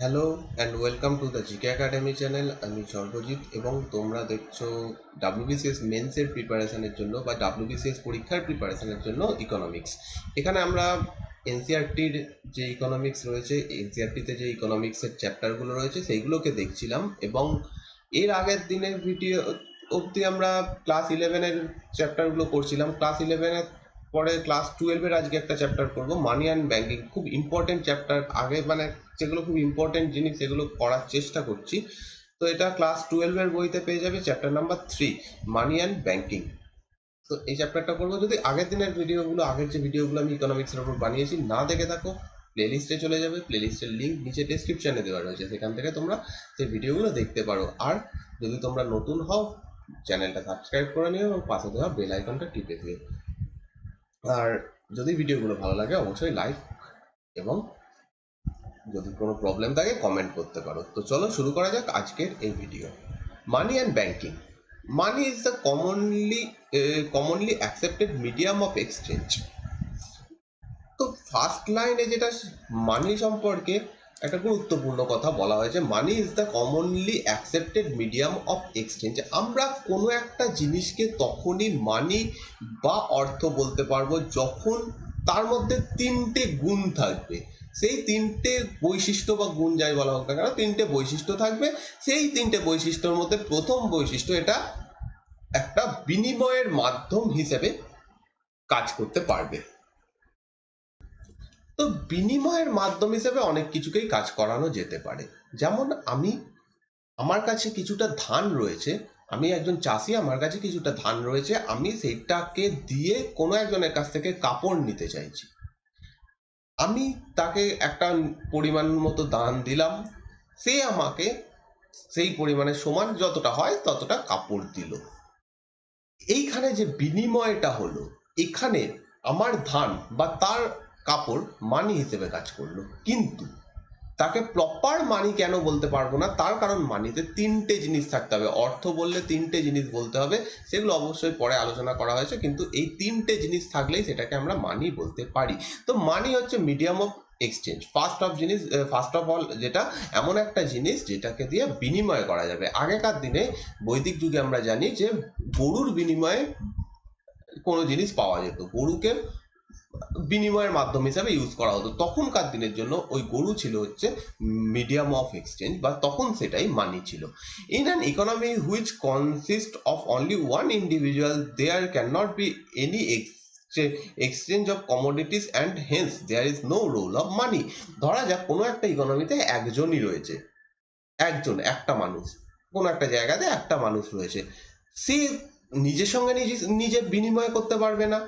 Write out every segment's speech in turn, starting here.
Hello and welcome to the GK academy channel. আমি সর্বজিৎ এবং তোমরা দেখছো ডাব্লিউবিসিএস মেন্সের প্রিপারেশনের জন্য বা ডাব্লিউবিসিএস পরীক্ষার প্রিপারেশনের জন্য ইকোনমিক্স। এখানে আমরা এনসিআরটির যে ইকোনমিক্স রয়েছে, এনসিআরটিতে যে ইকোনমিক্সের চ্যাপ্টারগুলো রয়েছে সেইগুলোকে দেখছিলাম এবং এর আগের দিনের ভিডিও অবধি আমরা ক্লাস ইলেভেনের চ্যাপ্টারগুলো করছিলাম। ক্লাস ইলেভেনের পরে ক্লাস টুয়েলভের আজকে একটা চ্যাপ্টার করব, মানি অ্যান্ড ব্যাংকিং। খুব ইম্পর্টেন্ট চ্যাপ্টার, আগে মানে যেগুলো খুব ইম্পর্টেন্ট জিনিস সেগুলো করার চেষ্টা করছি। তো এটা ক্লাস টুয়েলভের বইতে পেয়ে যাবে, chapter number 3, money and banking. তো এই চ্যাপ্টারটা করবো। যদি আগের দিনের ভিডিওগুলো, আগের যে ভিডিওগুলো আমি ইকোনমিক্সের উপর বানিয়েছি না দেখে থাকো, প্লেলিস্টে চলে যাবে। প্লেলিস্টের লিঙ্ক নিচে ডেসক্রিপশনে দেওয়া রয়েছে, সেখান থেকে তোমরা সেই ভিডিওগুলো দেখতে পারো। আর যদি তোমরা নতুন হও, চ্যানেলটা সাবস্ক্রাইব করে নিও এবং পাশে দেওয়া বেল আইকনটা টিপে দিও। আর যদি ভিডিওগুলো ভালো লাগে অবশ্যই লাইক এবং যদি কোনো প্রবলেম থাকে কমেন্ট করতে পারো। তো চলো শুরু করা যাক আজকের এই video. Money and banking. Money is the commonly accepted medium of exchange. তো ফার্স্ট লাইনে যেটা মানি সম্পর্কে একটা গুরুত্বপূর্ণ কথা বলা হয়েছে, money is the commonly accepted medium of exchange. আমরা কোনো একটা জিনিসকে তখনই মানি বা অর্থ বলতে পারবো যখন তার মধ্যে তিনটে গুণ থাকবে। সেই তিনটে বৈশিষ্ট্য বা গুণ যাই বলা হোক না কেন, তিনটে বৈশিষ্ট্য থাকবে। সেই তিনটে বৈশিষ্ট্যের মধ্যে প্রথম বৈশিষ্ট্য, এটা একটা বিনিময়ের মাধ্যম হিসেবে কাজ করতে পারবে। তো বিনিময়ের মাধ্যম হিসেবে অনেক কিছুকেই কাজ করানো যেতে পারে। যেমন আমার কাছে কিছুটা ধান রয়েছে, আমি একজন চাষি, আমার কাছে কিছুটা ধান রয়েছে, আমি সেটাকে দিয়ে কোনো একজনের কাছ থেকে কাপড় নিতে চাইছি। আমি তাকে একটা পরিমাণ মতো দাম দিলাম, সে আমাকে সেই পরিমাণের সমান যতটা হয় ততটা কাপড় দিল। এইখানে যে বিনিময়টা হলো, এখানে আমার ধান বা তার কাপড় মানি হিসেবে কাজ করলো। কিন্তু তাকে প্রপার মানি কেন বলতে পারবো না? তার কারণ মানিতে তিনটে জিনিস থাকতে হবে। অর্থ বললে তিনটে জিনিস বলতে হবে, সেগুলো অবশ্যই পরে আলোচনা করা হয়েছে, কিন্তু এই তিনটে জিনিস থাকলেই সেটাকে আমরা মানি বলতে পারি। তো মানি হচ্ছে medium of exchange. First of all যেটা এমন একটা জিনিস যেটাকে দিয়ে বিনিময় করা যাবে। আগেকার দিনে বৈদিক যুগে আমরা জানি যে গরুর বিনিময়ে কোনো জিনিস পাওয়া যেত, গরুকে বিনিময়ের মাধ্যম হিসাবে ইউজ করা হতো। তখনকার দিনের জন্য ওই গরু ছিল হচ্ছে মিডিয়াম অফ এক্সচেঞ্জ, বা তখন সেটাই মানি ছিল। In an economy which consist of only one individual, there can not be any exchange of commodities and hence there is no role of money. ধরা যাক কোনো একটা ইকোনমিতে একজনই রয়েছে, একটা মানুষ, কোনো একটা জায়গাতে একটা মানুষ রয়েছে, সে নিজের সঙ্গে নিজে বিনিময় করতে পারবে না।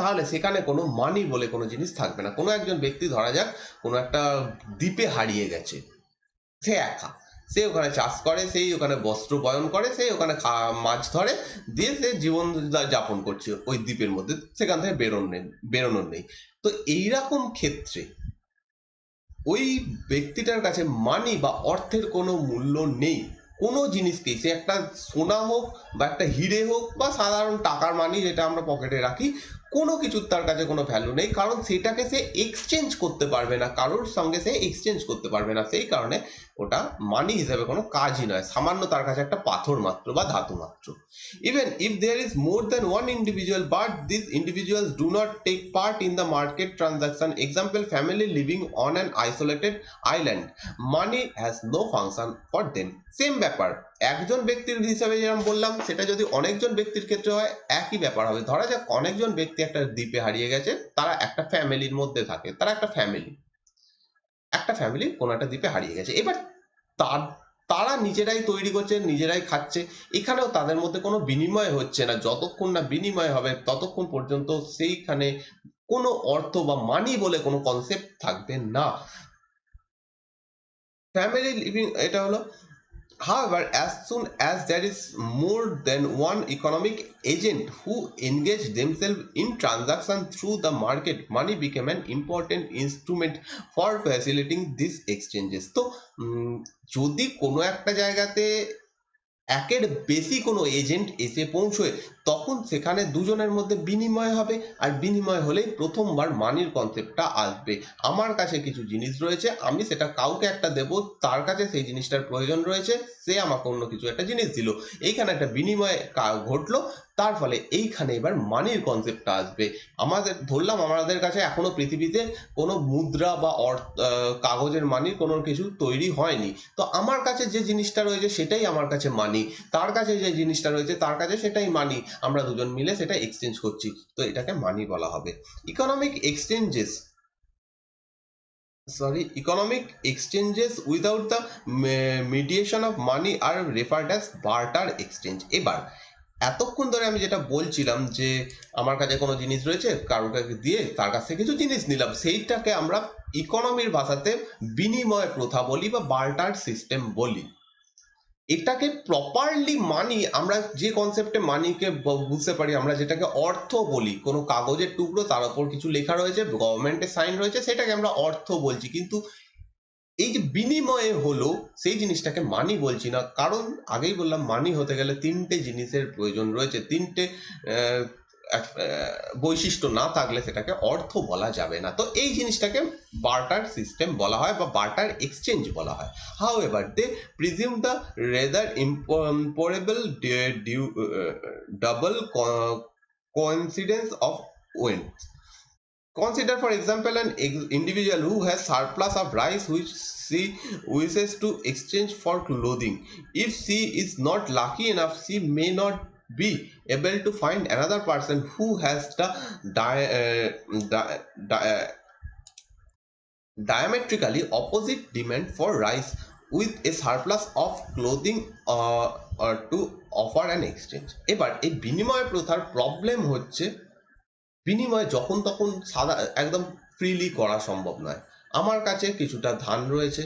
তাহলে সেখানে কোনো মানি বলে কোনো জিনিস থাকবে না। কোনো একজন ব্যক্তি ধরা যাক কোনো একটা দ্বীপে হারিয়ে গেছে, সে একা, সে ওখানে চাষ করে, সেই ওখানে বস্ত্র বয়ন করে, সেই ওখানে মাছ ধরে, দিয়ে সে জীবন যাপন করছে ওই দ্বীপের মধ্যে, সেখান থেকে বেরোনোর নেই। তো এইরকম ক্ষেত্রে ওই ব্যক্তিটার কাছে মানি বা অর্থের কোনো মূল্য নেই। কোনো জিনিসকেই, সে একটা সোনা হোক বা একটা হিরে হোক বা সাধারণ টাকার মানি যেটা আমরা পকেটে রাখি, কোনো কিছুর তার কাছে কোনো ভ্যালু নেই, কারণ সেটাকে সে এক্সচেঞ্জ করতে পারবে না, কারোর সঙ্গে সে এক্সচেঞ্জ করতে পারবে না। সেই কারণে ওটা মানি হিসেবে কোনো কাজই নয়, সামান্য তার কাছে একটা পাথর মাত্র বা ধাতু মাত্র। Even if there is more than one individual, but these individuals do not take part in the market transaction, example family living on an isolated island, money has no function for them. Same ব্যাপার, একজন ব্যক্তির হিসাবে যেরকম বললাম, সেটা যদি অনেকজন ব্যক্তির ক্ষেত্রে হয় একই ব্যাপার হবে। ধরা যাক অনেকজন ব্যক্তি একটা দ্বীপে হারিয়ে গেছে, তারা একটা ফ্যামিলির মধ্যে থাকে, তারা একটা ফ্যামিলি কোনো একটা দ্বীপে হারিয়ে গেছে। এবার তার তারা নিজেরাই তৈরি করছে, নিজেরাই খাচ্ছে, এখানেও তাদের মধ্যে কোনো বিনিময় হচ্ছে না। যতক্ষণ না বিনিময় হবে ততক্ষণ পর্যন্ত সেইখানে কোনো অর্থ বা মানি বলে কোনো কনসেপ্ট থাকবে না। ফ্যামিলি লিভিং এটা হলো। However, as soon as there is more than one economic agent who engage themselves in transaction through the market, money became an important instrument for facilitating these exchanges. তো যদি কোনো একটা জায়গাতে একের বেশি কোনো এজেন্ট এসে পৌঁছয়, তখন সেখানে দুজনের মধ্যে বিনিময় হবে, আর বিনিময় হলেই প্রথমবার মানির কনসেপ্টটা আসবে। আমার কাছে কিছু জিনিস রয়েছে, আমি সেটা কাউকে একটা দেব, তার কাছে সেই জিনিসটার প্রয়োজন রয়েছে, সে আমাকে অন্য কিছু একটা জিনিস দিল, এইখানে একটা বিনিময় ঘটলো, তার ফলে এইখানে এবার মানির কনসেপ্টটা আসবে। আমাদের ধরলাম আমাদের কাছে এখনো পৃথিবীতে কোনো মুদ্রা বা কাগজের মানির কোনো কিছু তৈরি হয়নি, তো আমার কাছে যে জিনিসটা রয়েছে সেটাই আমার কাছে মানি, তার কাছে যে জিনিসটা রয়েছে তার কাছে সেটাই মানি, আমরা দুজন মিলে সেটা এক্সচেঞ্জ করছি, তো এটাকে মানি বলা হবে। Economic exchanges economic exchanges without the mediation of money are referred as barter exchange। এবার এতক্ষণ ধরে আমি যেটা বলছিলাম যে আমার কাছে কোনো জিনিস রয়েছে, কারোকে দিয়ে তার কাছ থেকে কিছু জিনিস নিলাম, সেইটাকে আমরা ইকোনমির ভাষাতে বিনিময় প্রথা বলি বা বার্টার সিস্টেম বলি। এটাকে প্রপারলি মানি, আমরা যে কনসেপ্টে মানিকে বুঝতে পারি, আমরা যেটাকে অর্থ বলি, কোনো কাগজের টুকরো তার উপর কিছু লেখা রয়েছে, গভর্নমেন্টের সাইন রয়েছে, সেটাকে আমরা অর্থ বলছি, কিন্তু এই যে বিনিময়ে হলো সেই জিনিসটাকে মানি বলছি না, কারণ আগেই বললাম মানি হতে গেলে তিনটে জিনিসের প্রয়োজন রয়েছে, তিনটে আহ, বৈশিষ্ট্য না থাকলে সেটাকে অর্থ বলা যাবে না, তো এই জিনিসটাকে বার্টার সিস্টেম বলা হয় বা বার্টার এক্সচেঞ্জ বলা হয়। However, they presume the rather improbable double coincidence of events. Consider, for example, an individual who has surplus of rice which she wishes to exchange for clothing. If she is not lucky enough, she may not be able to find another person who has the diametrically opposite demand for rice with a surplus of clothing to offer an exchange। এবার এই বিনিময় প্রথার problem হচ্ছে, বিনিময় যখন তখন সাদা একদম ফ্রিলি করা সম্ভব নয়। আমার কাছে কিছুটা ধান রয়েছে,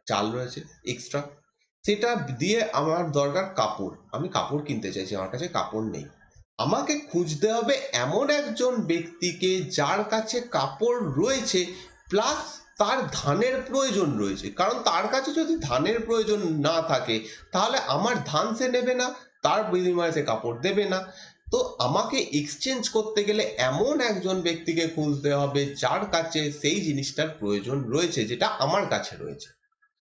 চাল রয়েছে এক্সট্রা, সেটা দিয়ে আমার দরকার কাপড়, আমি কাপড় কিনতে চাইছি, আমার কাছে কাপড় নেই, আমাকে খুঁজতে হবে এমন একজন ব্যক্তিকে যার কাছে কাপড় রয়েছে প্লাস তার ধানের প্রয়োজন রয়েছে, কারণ তার কাছে যদি ধানের প্রয়োজন না থাকে তাহলে আমার ধান সে নেবে না, তার বিনিময়ে সে কাপড় দেবে না, তো আমাকে এক্সচেঞ্জ করতে গেলে এমন একজন ব্যক্তিকে খুঁজতে হবে যার কাছে সেই জিনিসটার প্রয়োজন রয়েছে যেটা আমার কাছে রয়েছে।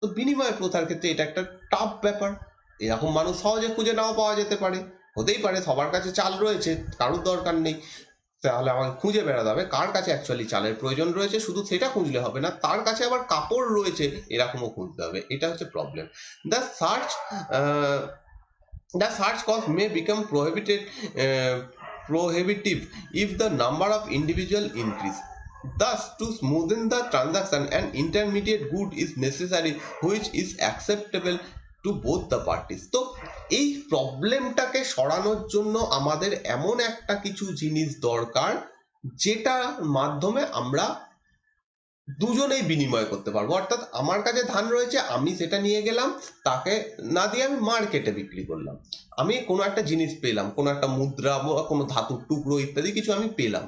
তো বিনিময় প্রথার ক্ষেত্রে এটা একটা টাফ ব্যাপার, এরকম মানুষ সহজে খুঁজে নাও পাওয়া যেতে পারে, হতেই পারে সবার কাছে চাল রয়েছে, কারোর দরকার নেই, তাহলে আমাকে খুঁজে বেড়াতে হবে কার কাছে অ্যাকচুয়ালি চালের প্রয়োজন রয়েছে, শুধু সেটা খুঁজলে হবে না, তার কাছে আবার কাপড় রয়েছে এরকমও খুঁজতে হবে, এটা হচ্ছে problem. The search the search cost may become prohibitive if the number of individuals increase. Thus, to smoothen the transaction, an intermediate good is necessary which is acceptable to both the parties. তো এই প্রবলেমটাকে সরানোর জন্য আমাদের এমন একটা কিছু জিনিস দরকার যেটার মাধ্যমে আমরা দুজনেই বিনিময় করতে পারবো, অর্থাৎ আমার কাছে ধান রয়েছে, আমি সেটা নিয়ে গেলাম, তাকে না দিয়ে আমি মার্কেটে বিক্রি করলাম, আমি কোনো একটা জিনিস পেলাম, কোনো একটা মুদ্রা বা কোনো ধাতুর টুকরো ইত্যাদি কিছু আমি পেলাম,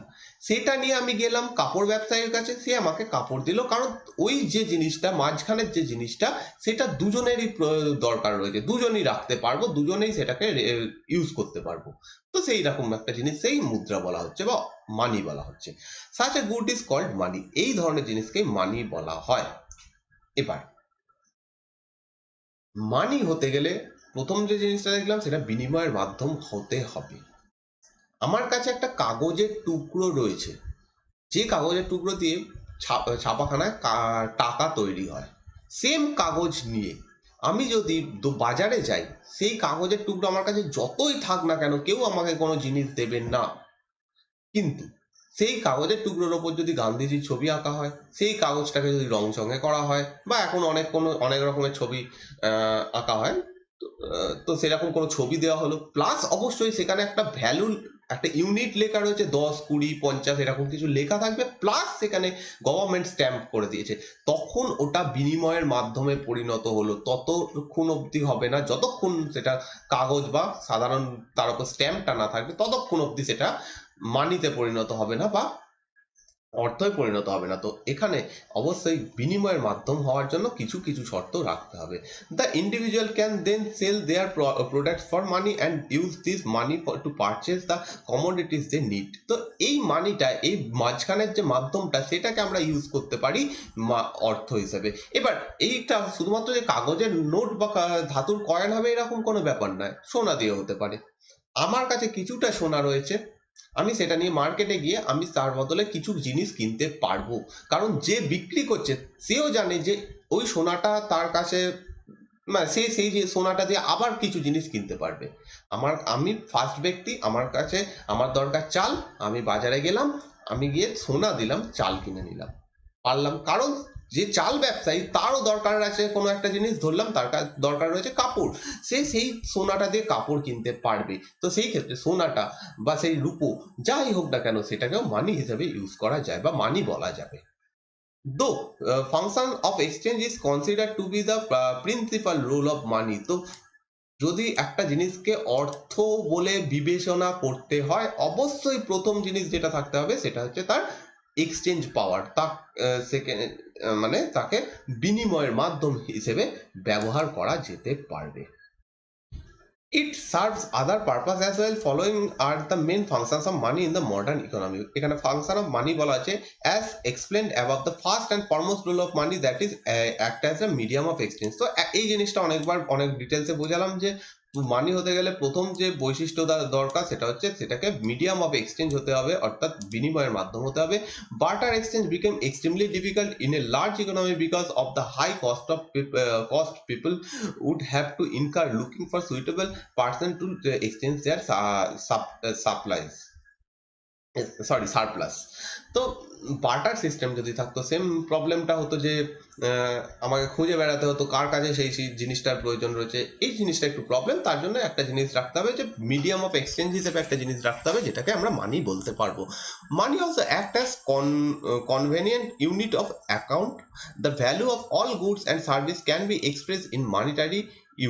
সেটা নিয়ে আমি গেলাম কাপড় ব্যবসায়ীর কাছে, সে আমাকে কাপড় দিল, কারণ ওই যে জিনিসটা মাঝখানের যে জিনিসটা সেটা দুজনেরই দরকার রয়েছে, দুজনেই রাখতে পারবো, দুজনেই সেটাকে ইউজ করতে পারবো, তো সেই রকম একটা জিনিস সেই মুদ্রা বলা হচ্ছে বা মানি বলা হচ্ছে। such a good is called money। এই ধরনের জিনিসকে মানি বলা হয়। এবার মানি হতে গেলে প্রথম যে জিনিসটা দেখলাম সেটা বিনিময়ের মাধ্যম হতে হবে। আমার কাছে একটা কাগজের টুকরো রয়েছে, যে কাগজের টুকরো দিয়ে ছাপাখানায় টাকা তৈরি হয়, সেম কাগজ নিয়ে আমি যদি বাজারে যাই, সেই কাগজের টুকরো আমার কাছে যতই থাক না কেন কেউ আমাকে কোনো জিনিস দেবেন না, কিন্তু সেই কাগজের টুকরোর ওপর যদি গান্ধীজির ছবি আঁকা হয়, সেই কাগজটাকে যদি রং চঙে করা হয়, বা এখন অনেক রকমের ছবি আঁকা হয়, তো সেরকম কোনো ছবি দেওয়া হলো, প্লাস অবশ্যই সেখানে একটা ভ্যালু, একটা ইউনিট লেখা রয়েছে, 10, 20, 50 এরকম কিছু লেখা থাকবে, প্লাস সেখানে গভর্নমেন্ট স্ট্যাম্প করে দিয়েছে, তখন ওটা বিনিময়ের মাধ্যমে পরিণত হলো, ততক্ষণ অবধি হবে না যতক্ষণ সেটা কাগজ বা সাধারণ তার উপর স্ট্যাম্পটা না থাকবে, ততক্ষণ অবধি সেটা মানিতে পরিণত হবে না বা অর্থে পরিণত হবে না। তো এখানে অবশ্যই বিনিময়ের মাধ্যম হওয়ার জন্য কিছু কিছু শর্ত রাখতে হবে। The individual can then sell their products for money and use this money to purchase the commodities they need. তো এই মানিটা, এই মাঝখানের যে মাধ্যমটা, সেটাকে আমরা ইউজ করতে পারি অর্থ হিসেবে। এবার এইটা শুধুমাত্র যে কাগজের নোট বা ধাতুর কয়েন হবে এরকম কোনো ব্যাপার নয়, সোনা দিয়ে হতে পারে। আমার কাছে কিছুটা সোনা রয়েছে, আমি সেটা নিয়ে মার্কেটে গিয়ে আমি তার বদলে কিছু জিনিস কিনতে পারবো, কারণ যে বিক্রি করছে সেও জানে যে ওই সোনাটা তার কাছে, না সে সেই যে সোনাটা দিয়ে আবার কিছু জিনিস কিনতে পারবে। আমি ফার্স্ট ব্যক্তি, আমার কাছে আমার দরকার চাল, আমি বাজারে গেলাম, আমি গিয়ে সোনা দিলাম, চাল কিনে নিলাম, পারলাম। কারণ যে চাল ব্যবসায়ী তারও দরকার আছে কোনো একটা জিনিস, ধরলাম তার দরকার রয়েছে কাপড়, সে সেই সোনাটা দিয়ে কাপড় কিনতে পারবে। তো সেই ক্ষেত্রে সোনাটা বা সেই রূপো যাই হোক না কেন, সেটাকেও মানি হিসেবে ইউজ করা যায় বা মানি বলা যাবে। Though function of exchange is considered to be the principal role of money, তো যদি একটা জিনিসকে অর্থ বলে বিবেচনা করতে হয়, অবশ্যই প্রথম জিনিস যেটা থাকতে হবে সেটা হচ্ছে তার এক্সচেঞ্জ পাওয়ার, তা সেকেন্ড মানে তাকে বিনিময়ের মাধ্যম হিসেবে ব্যবহার করা যেতে পারবে। It serves other purpose as well. Following are the main functions of money in the modern economy. এখানে function of money বলা আছে as explained above, the first and foremost role of money that is act as a medium of exchange. তো এই জিনিসটা অনেকবার অনেক ডিটেলসে বোঝালাম যে মানি হতে গেলে প্রথম যে বৈশিষ্ট্য দরকার সেটা হচ্ছে সেটাকে মিডিয়াম অফ এক্সচেঞ্জ হতে হবে, অর্থাৎ বিনিময়ের মাধ্যম হতে হবে। Barter exchange became extremely difficult in a large economy because of the high cost people would have to incur looking for suitable person to exchange their supplies, sorry surplus. তো barter system যদি থাকতো, same প্রবলেমটা হতো যে আমাকে খুঁজে বেড়াতে হতো কার কাছে সেই সেই জিনিসটার প্রয়োজন রয়েছে। এই জিনিসটা একটু প্রবলেম, তার জন্য একটা জিনিস রাখতে হবে যে মিডিয়াম অফ এক্সচেঞ্জ হিসেবে একটা জিনিস রাখতে হবে যেটাকে আমরা মানি বলতে পারবো। মানি also act as convenient unit of account. The value of all goods and service can be expressed in monetary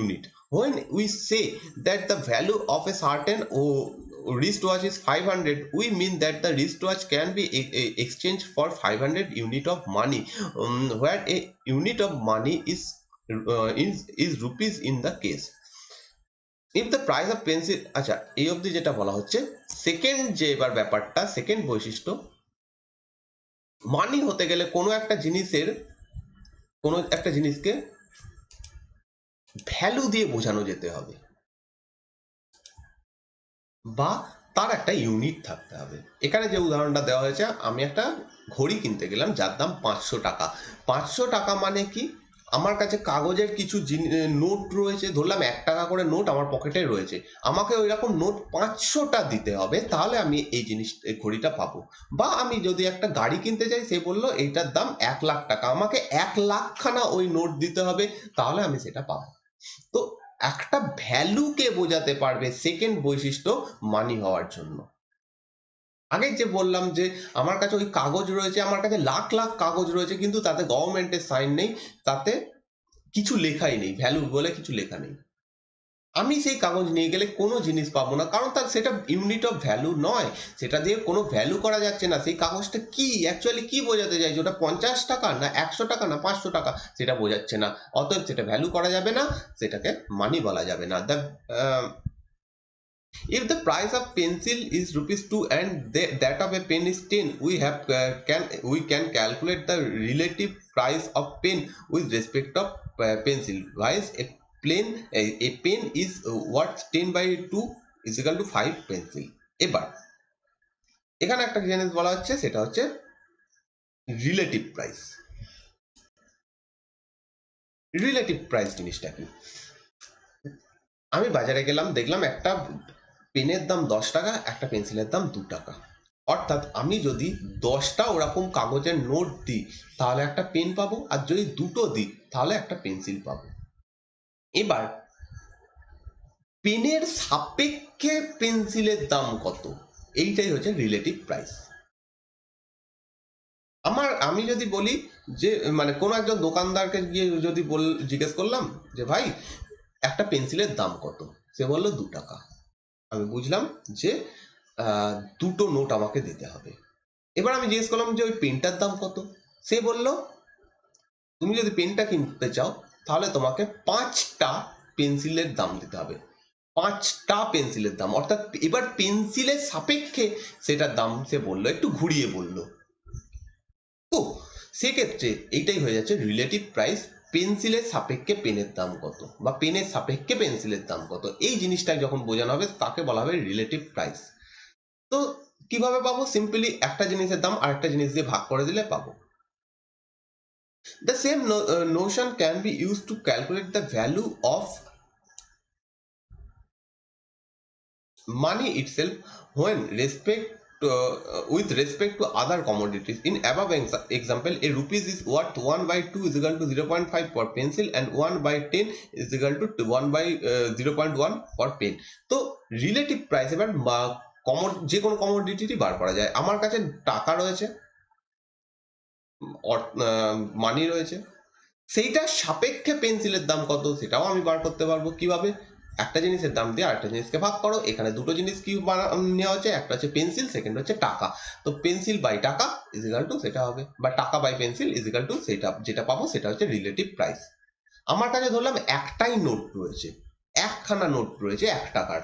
unit. When we say that the value of a certain wristwatch is 500, we mean that the wristwatch can be exchanged for 500 unit of money, where a unit of money is rupees in the case. If the price of pencil, আচ্ছা এই অবধি যেটা বলা হচ্ছে, second যে এবার ব্যাপারটা, second বৈশিষ্ট্য, মানি হতে গেলে কোনো একটা জিনিসকে ভ্যালু দিয়ে বোঝানো যেতে হবে বা তার একটা ইউনিট থাকতে হবে। এখানে যে উদাহরণটা দেওয়া হয়েছে, আমি একটা ঘড়ি কিনতে গেলাম যার দাম 500 টাকা। 500 টাকা মানে কি, আমার কাছে কাগজের কিছু নোট রয়েছে, ধরলাম 1 টাকা করে নোট আমার পকেটে রয়েছে, আমাকে ওই রকম নোট 500টা দিতে হবে, তাহলে আমি এই ঘড়িটা পাবো। বা আমি যদি একটা গাড়ি কিনতে চাই, সে বললো এইটার দাম 1 লাখ টাকা, আমাকে 1 লাখ খানা ওই নোট দিতে হবে, তাহলে আমি সেটা পাবো। তো একটা ভ্যালুকে বোঝাতে পারবে সেকেন্ড বৈশিষ্ট্য মানি হওয়ার জন্য। আগে যে বললাম যে আমার কাছে ওই কাগজ রয়েছে, আমার কাছে লাখ লাখ কাগজ রয়েছে, কিন্তু তাতে গভর্নমেন্টের সাইন নেই, তাতে কিছু লেখাই নেই, ভ্যালু বলে কিছু লেখা নেই। আমি সেই কাগজ নিয়ে গেলে কোনো জিনিস পাবো না, কারণ তার সেটা ইউনিট অফ ভ্যালু নয়, সেটা দিয়ে কোনো ভ্যালু করা যাচ্ছে না। সেই কাগজটা কি অ্যাকচুয়ালি কি বোঝাতে চাইছে, ওটা 50 টাকা না 100 টাকা না 500 টাকা, সেটা বোঝাচ্ছে না, অতএব সেটা ভ্যালু করা যাবে না, সেটাকে মানি বলা যাবে না। If the price of pencil is rupees 2 and that of a pen is 10, we can calculate the relative price of pen with respect of pencil. Whereas a pen is worth 10 by 2 is equal to 5 pencil. এবার এখানে একটা জিনিস বলা হচ্ছে, সেটা হচ্ছে relative price. Relative price জিনিসটা কি, আমি বাজারে গেলাম, দেখলাম একটা পেনের দাম 10 টাকা, একটা পেন্সিলের দাম 2 টাকা। অর্থাৎ আমি যদি 10টা ওরকম কাগজের নোট দিই তাহলে একটা পেন পাবো, আর যদি দুটো দিই তাহলে একটা পেন্সিল পাবো। এবার পেনের সাপেক্ষে পেন্সিলের দাম কত, এইটাই হচ্ছে রিলেটিভ প্রাইস। আমি যদি বলি যে মানে কোনো একজন দোকানদারকে গিয়ে যদি জিজ্ঞেস করলাম যে ভাই একটা পেন্সিলের দাম কত, সে বললো 2 টাকা, আমি বুঝলাম যে দুটো নোট আমাকে দিতে হবে। এবার আমি জিজ্ঞেস করলাম যে ওই পেনটার দাম কত। সে বলল তুমি যদি পেনটা কিনতে চাও তাহলে তোমাকে 5টা পেন্সিলের দাম দিতে হবে। 5টা পেন্সিলের দাম, অর্থাৎ এবার পেন্সিলের সাপেক্ষে সেটার দাম সে বললো, একটু ঘুরিয়ে বললো। তো সেক্ষেত্রে এইটাই হয়ে যাচ্ছে রিলেটিভ প্রাইস। পেন্সিলের সাপেক্ষে পেনের দাম কত বা পেনের সাপেক্ষে পেন্সিলের দাম কত, এই জিনিসটাই যখন বোঝানো হবে তাকে বলা হবে রিলেটিভ প্রাইস। তো কিভাবে পাবো? সিম্পলি একটা জিনিসের দাম আরেকটা জিনিস দিয়ে ভাগ করে দিলে পাবো। The same notion can be used to calculate the value of money itself when with respect to other commodities. In above example, a rupees is worth 1/2 is equal to 0.5 per pencil and 1/10 is equal to 1/0.1 per pen. তো relative price এবার যে কোনো commodity বার করা যায়। আমার কাছে টাকা রয়েছে, মানি রয়েছে, সেইটার সাপেক্ষে পেন্সিলের দাম কত সেটাও আমি বার করতে পারবো। কিভাবে? একটা জিনিসের দাম দিয়ে আরেকটা জিনিসকে ভাগ করো। এখানে দুটো জিনিস কি নেওয়া হচ্ছে, একটা হচ্ছে পেন্সিল, সেকেন্ড হচ্ছে টাকা। তো পেন্সিল বাই টাকা ইজ ইকাল টু সেটা হবে, বা টাকা by pencil is equal to সেটা যেটা পাবো সেটা হচ্ছে রিলেটিভ প্রাইস। আমার কাছে ধরলাম একটাই নোট রয়েছে, একখানা নোট রয়েছে 1 টাকার।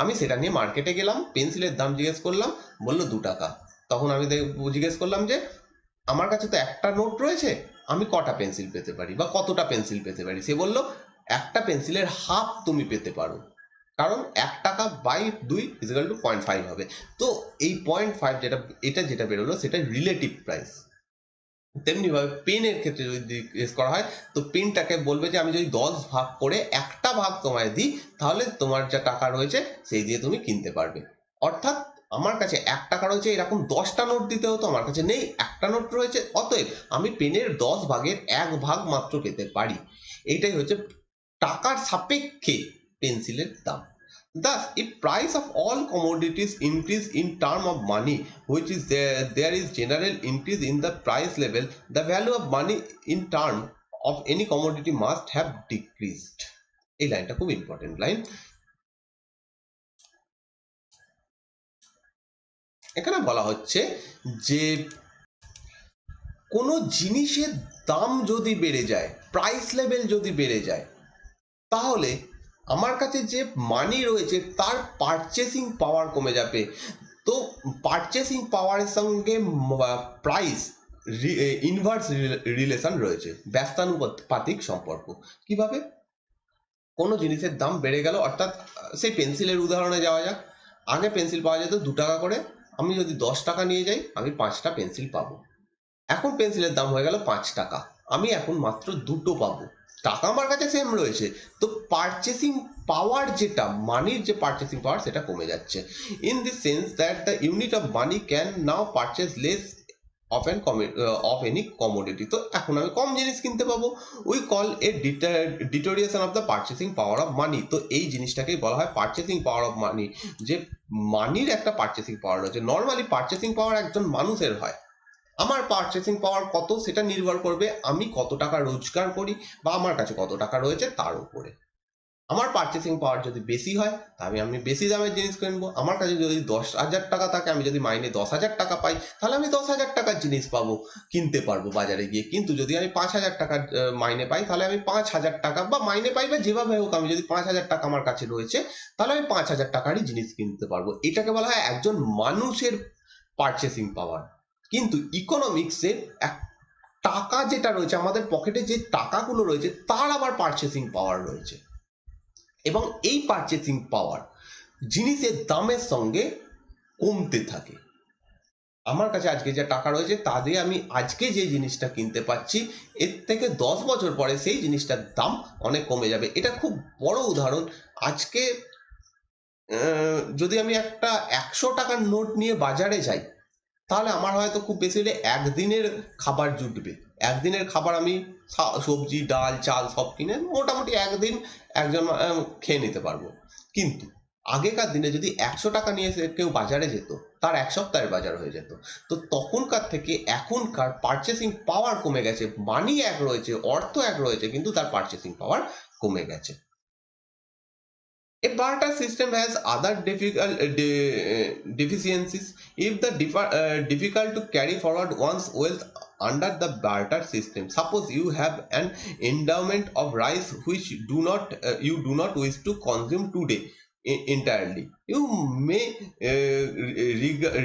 আমি সেটা নিয়ে মার্কেটে গেলাম, পেন্সিলের দাম জিজ্ঞেস করলাম, বললো 2 টাকা। তখন আমি জিজ্ঞেস করলাম যে আমার কাছে তো একটা নোট রয়েছে, আমি কটা পেন্সিল পেতে পারি বা কতটা পেন্সিল পেতে পারি? সে বলল একটা পেন্সিলের হাফ তুমি পেতে পারো, কারণ 1 টাকা বাই 2 ইজিক্যাল টু 0.5 হবে। তো এই 0.5 যেটা বেরোলো সেটা রিলেটিভ প্রাইস। তেমনি ভাবে পেনের ক্ষেত্রে যদি জিজ্ঞেস করা হয়, তো পেনটাকে বলবে যে আমি যদি 10 ভাগ করে একটা ভাগ তোমায় দিই তাহলে তোমার যা টাকা রয়েছে সেই দিয়ে তুমি কিনতে পারবে। অর্থাৎ আমার কাছে 1 টাকা রয়েছে, এরকম 10টা নোট দিতে হতো, আমার কাছে নেই, একটা নোট রয়েছে, অতএব আমি পেনের 10 ভাগের 1 ভাগ মাত্র পেতে পারি। এইটাই হচ্ছে টাকার সাপেক্ষে পেন্সিলের দাম। Thus, if price of all commodities increase in term of money, which is there is general increase in the price level, the value of money in term of any commodity must have decreased. এই লাইনটা খুব important line. এখানে বলা হচ্ছে যে কোনো জিনিসের দাম যদি বেড়ে যায়, প্রাইস লেভেল যদি বেড়ে যায়, তাহলে আমার কাছে যে মানি রয়েছে তার পারচেসিং পাওয়ার কমে যাবে। তো পারচেসিং পাওয়ারের সঙ্গে প্রাইস ইনভার্স রিলেশন রয়েছে, ব্যস্তানুপাতিক সম্পর্ক। কিভাবে? কোনো জিনিসের দাম বেড়ে গেল, অর্থাৎ সেই পেন্সিলের উদাহরণে যাওয়া যাক। আগে পেন্সিল পাওয়া যেত 2 টাকা করে, আমি যদি 10 টাকা নিয়ে যাই আমি 5টা পেন্সিল পাবো। এখন পেন্সিলের দাম হয়ে গেল 5 টাকা, আমি এখন মাত্র 2টো পাবো, টাকা আমার কাছে সেম রয়েছে। তো পারচেসিং পাওয়ার, যেটা মানির যে পারচেসিং পাওয়ার, সেটা কমে যাচ্ছে। In this sense that the unit of money can now purchase less of any commodity. তো এখন আমি কম জিনিস কিনতে পাবো। We call A deterioration of the purchasing power of money. তো এই জিনিসটাকেই বলা হয় পারচেসিং পাওয়ার অফ মানি, যে মানির একটা পারচেসিং পাওয়ার রয়েছে। নর্মালি পারচেসিং পাওয়ার একজন মানুষের হয়, আমার পারচেসিং পাওয়ার কত সেটা নির্ভর করবে আমি কত টাকা রোজগার করি বা আমার কাছে কত টাকা রয়েছে তার উপরে। আমার পারচেসিং পাওয়ার যদি বেশি হয় তাহলে আমি বেশি দামের জিনিস কিনবো। আমার কাছে যদি 10,000 টাকা থাকে, আমি যদি মাইনে 10,000 টাকা পাই, তাহলে আমি 10,000 টাকার জিনিস পাবো, কিনতে পারবো বাজারে গিয়ে। কিন্তু যদি আমি 5,000 টাকার মাইনে পাই, তাহলে আমি 5,000 টাকা বা মাইনে পাই বা যেভাবে হোক, আমি যদি 5,000 টাকা আমার কাছে রয়েছে তাহলে আমি 5,000 টাকারই জিনিস কিনতে পারবো। এটাকে বলা হয় একজন মানুষের পারচেসিং পাওয়ার। কিন্তু ইকোনমিক্সে টাকা যেটা রয়েছে, আমাদের পকেটে যে টাকাগুলো রয়েছে, তার আবার পারচেসিং পাওয়ার রয়েছে, এবং এই পারচেসিং পাওয়ার জিনিসের দামের সঙ্গে কমতে থাকে। আমার কাছে আজকে যে টাকা রয়েছে তা দিয়ে আমি আজকে যে জিনিসটা কিনতে পাচ্ছি, এর থেকে 10 বছর পরে সেই জিনিসটার দাম অনেক কমে যাবে। এটা খুব বড় উদাহরণ। আজকে যদি আমি একটা 100 টাকার নোট নিয়ে বাজারে যাই, তাহলে আমার হয়তো খুব বেশি হলে একদিনের খাবার জুটবে। একদিনের খাবার আমি সবজি, ডাল, চাল সব কিনে মোটামুটি একদিন একজন খেয়ে নিতে পারবো। কিন্তু আগেকার দিনে যদি 100 টাকা নিয়ে কেউ বাজারে যেত, তার 1 সপ্তাহের বাজার হয়ে যেত। তো তখনকার থেকে এখনকার পারচেসিং পাওয়ার কমে গেছে। মানি এক রয়েছে, অর্থ এক রয়েছে, কিন্তু তার পারচেসিং পাওয়ার কমে গেছে। A barter system has other deficiencies. If the difficult to carry forward one's wealth under the barter system, suppose you have an endowment of rice which you do not wish to consume today entirely. You may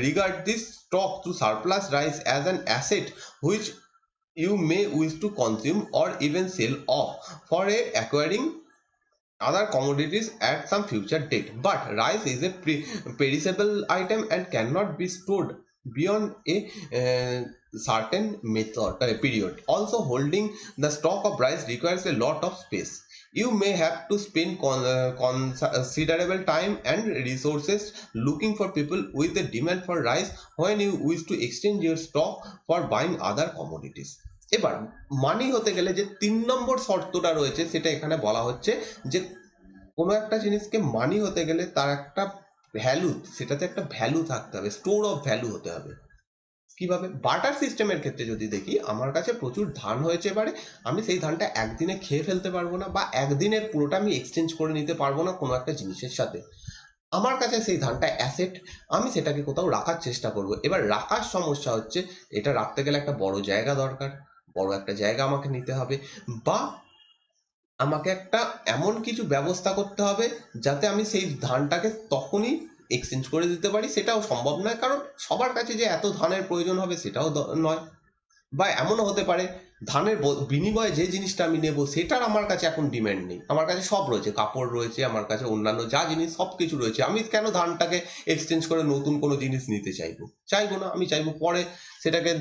regard this stock to surplus rice as an asset which you may wish to consume or even sell off for a acquiring other commodities at some future date. But rice is a perishable item and cannot be stored beyond a certain period. Also, holding the stock of rice requires a lot of space. You may have to spend considerable time and resources looking for people with a demand for rice when you wish to exchange your stock for buying other commodities. এবার মানি হতে গেলে যে 3 নম্বর শর্তটা রয়েছে সেটা এখানে বলা হচ্ছে যে কোনো একটা জিনিসকে মানি হতে গেলে তার একটা ভ্যালু, সেটাতে একটা ভ্যালু থাকতে হবে, স্টোর অফ ভ্যালু হতে হবে। কিভাবে? বার্টার সিস্টেমের ক্ষেত্রে যদি দেখি, আমার কাছে প্রচুর ধান হয়েছে, এবারে আমি সেই ধানটা একদিনে খেয়ে ফেলতে পারবো না, বা একদিনের পুরোটা আমি এক্সচেঞ্জ করে নিতে পারবো না কোনো একটা জিনিসের সাথে। আমার কাছে সেই ধানটা অ্যাসেট, আমি সেটাকে কোথাও রাখার চেষ্টা করব। এবার রাখার সমস্যা হচ্ছে, এটা রাখতে গেলে একটা বড় জায়গা দরকার, বড় একটা জায়গা আমাকে নিতে হবে, বা আমাকে একটা এমন কিছু ব্যবস্থা করতে হবে যাতে আমি সেই ধানটাকে তখনই এক্সচেঞ্জ করে দিতে পারি। সেটাও সম্ভব নয়, কারণ সবার কাছে যে এত ধানের প্রয়োজন হবে সেটাও নয়। বা এমনও হতে পারে ধানের বিনিময়ে যে জিনিসটা আমি নেব সেটার আমার কাছে এখন ডিম্যান্ড নেই, আমার কাছে সব রয়েছে, কাপড় রয়েছে, আমার কাছে অন্যান্য যা জিনিস সব কিছু রয়েছে, আমি কেন ধানটাকে এক্সচেঞ্জ করে নতুন কোনো জিনিস নিতে চাইবো? চাইবো না, আমি চাইবো পরে সেটাকে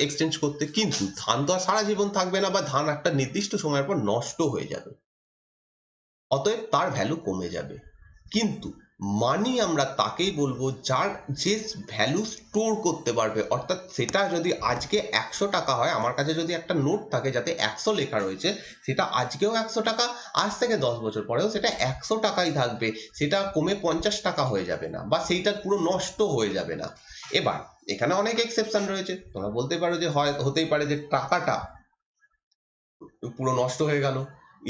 এক্সচেঞ্জ করতে। কিন্তু ধান তো আর সারা জীবন থাকবে না, বা ধান একটা নির্দিষ্ট সময়ের পর নষ্ট হয়ে যাবে, অতএব তার ভ্যালু কমে যাবে। কিন্তু মানি আমরা তাকেই বলবো যার যে ভ্যালু স্টোর করতে পারবে। অর্থাৎ সেটা যদি আজকে 100 টাকা হয়, আমার কাছে যদি একটা নোট থাকে যাতে 100 লেখা রয়েছে, সেটা আজকেও 100 টাকা, আজ থেকে 10 বছর পরেও সেটা 100 টাকাই থাকবে, সেটা কমে 50 টাকা হয়ে যাবে না, বা সেইটা পুরো নষ্ট হয়ে যাবে না। এবার এখানে অনেক এক্সেপশন রয়েছে, তোমরা বলতে পারো যে হয়, হতেই পারে যে টাকাটা পুরো নষ্ট হয়ে গেল,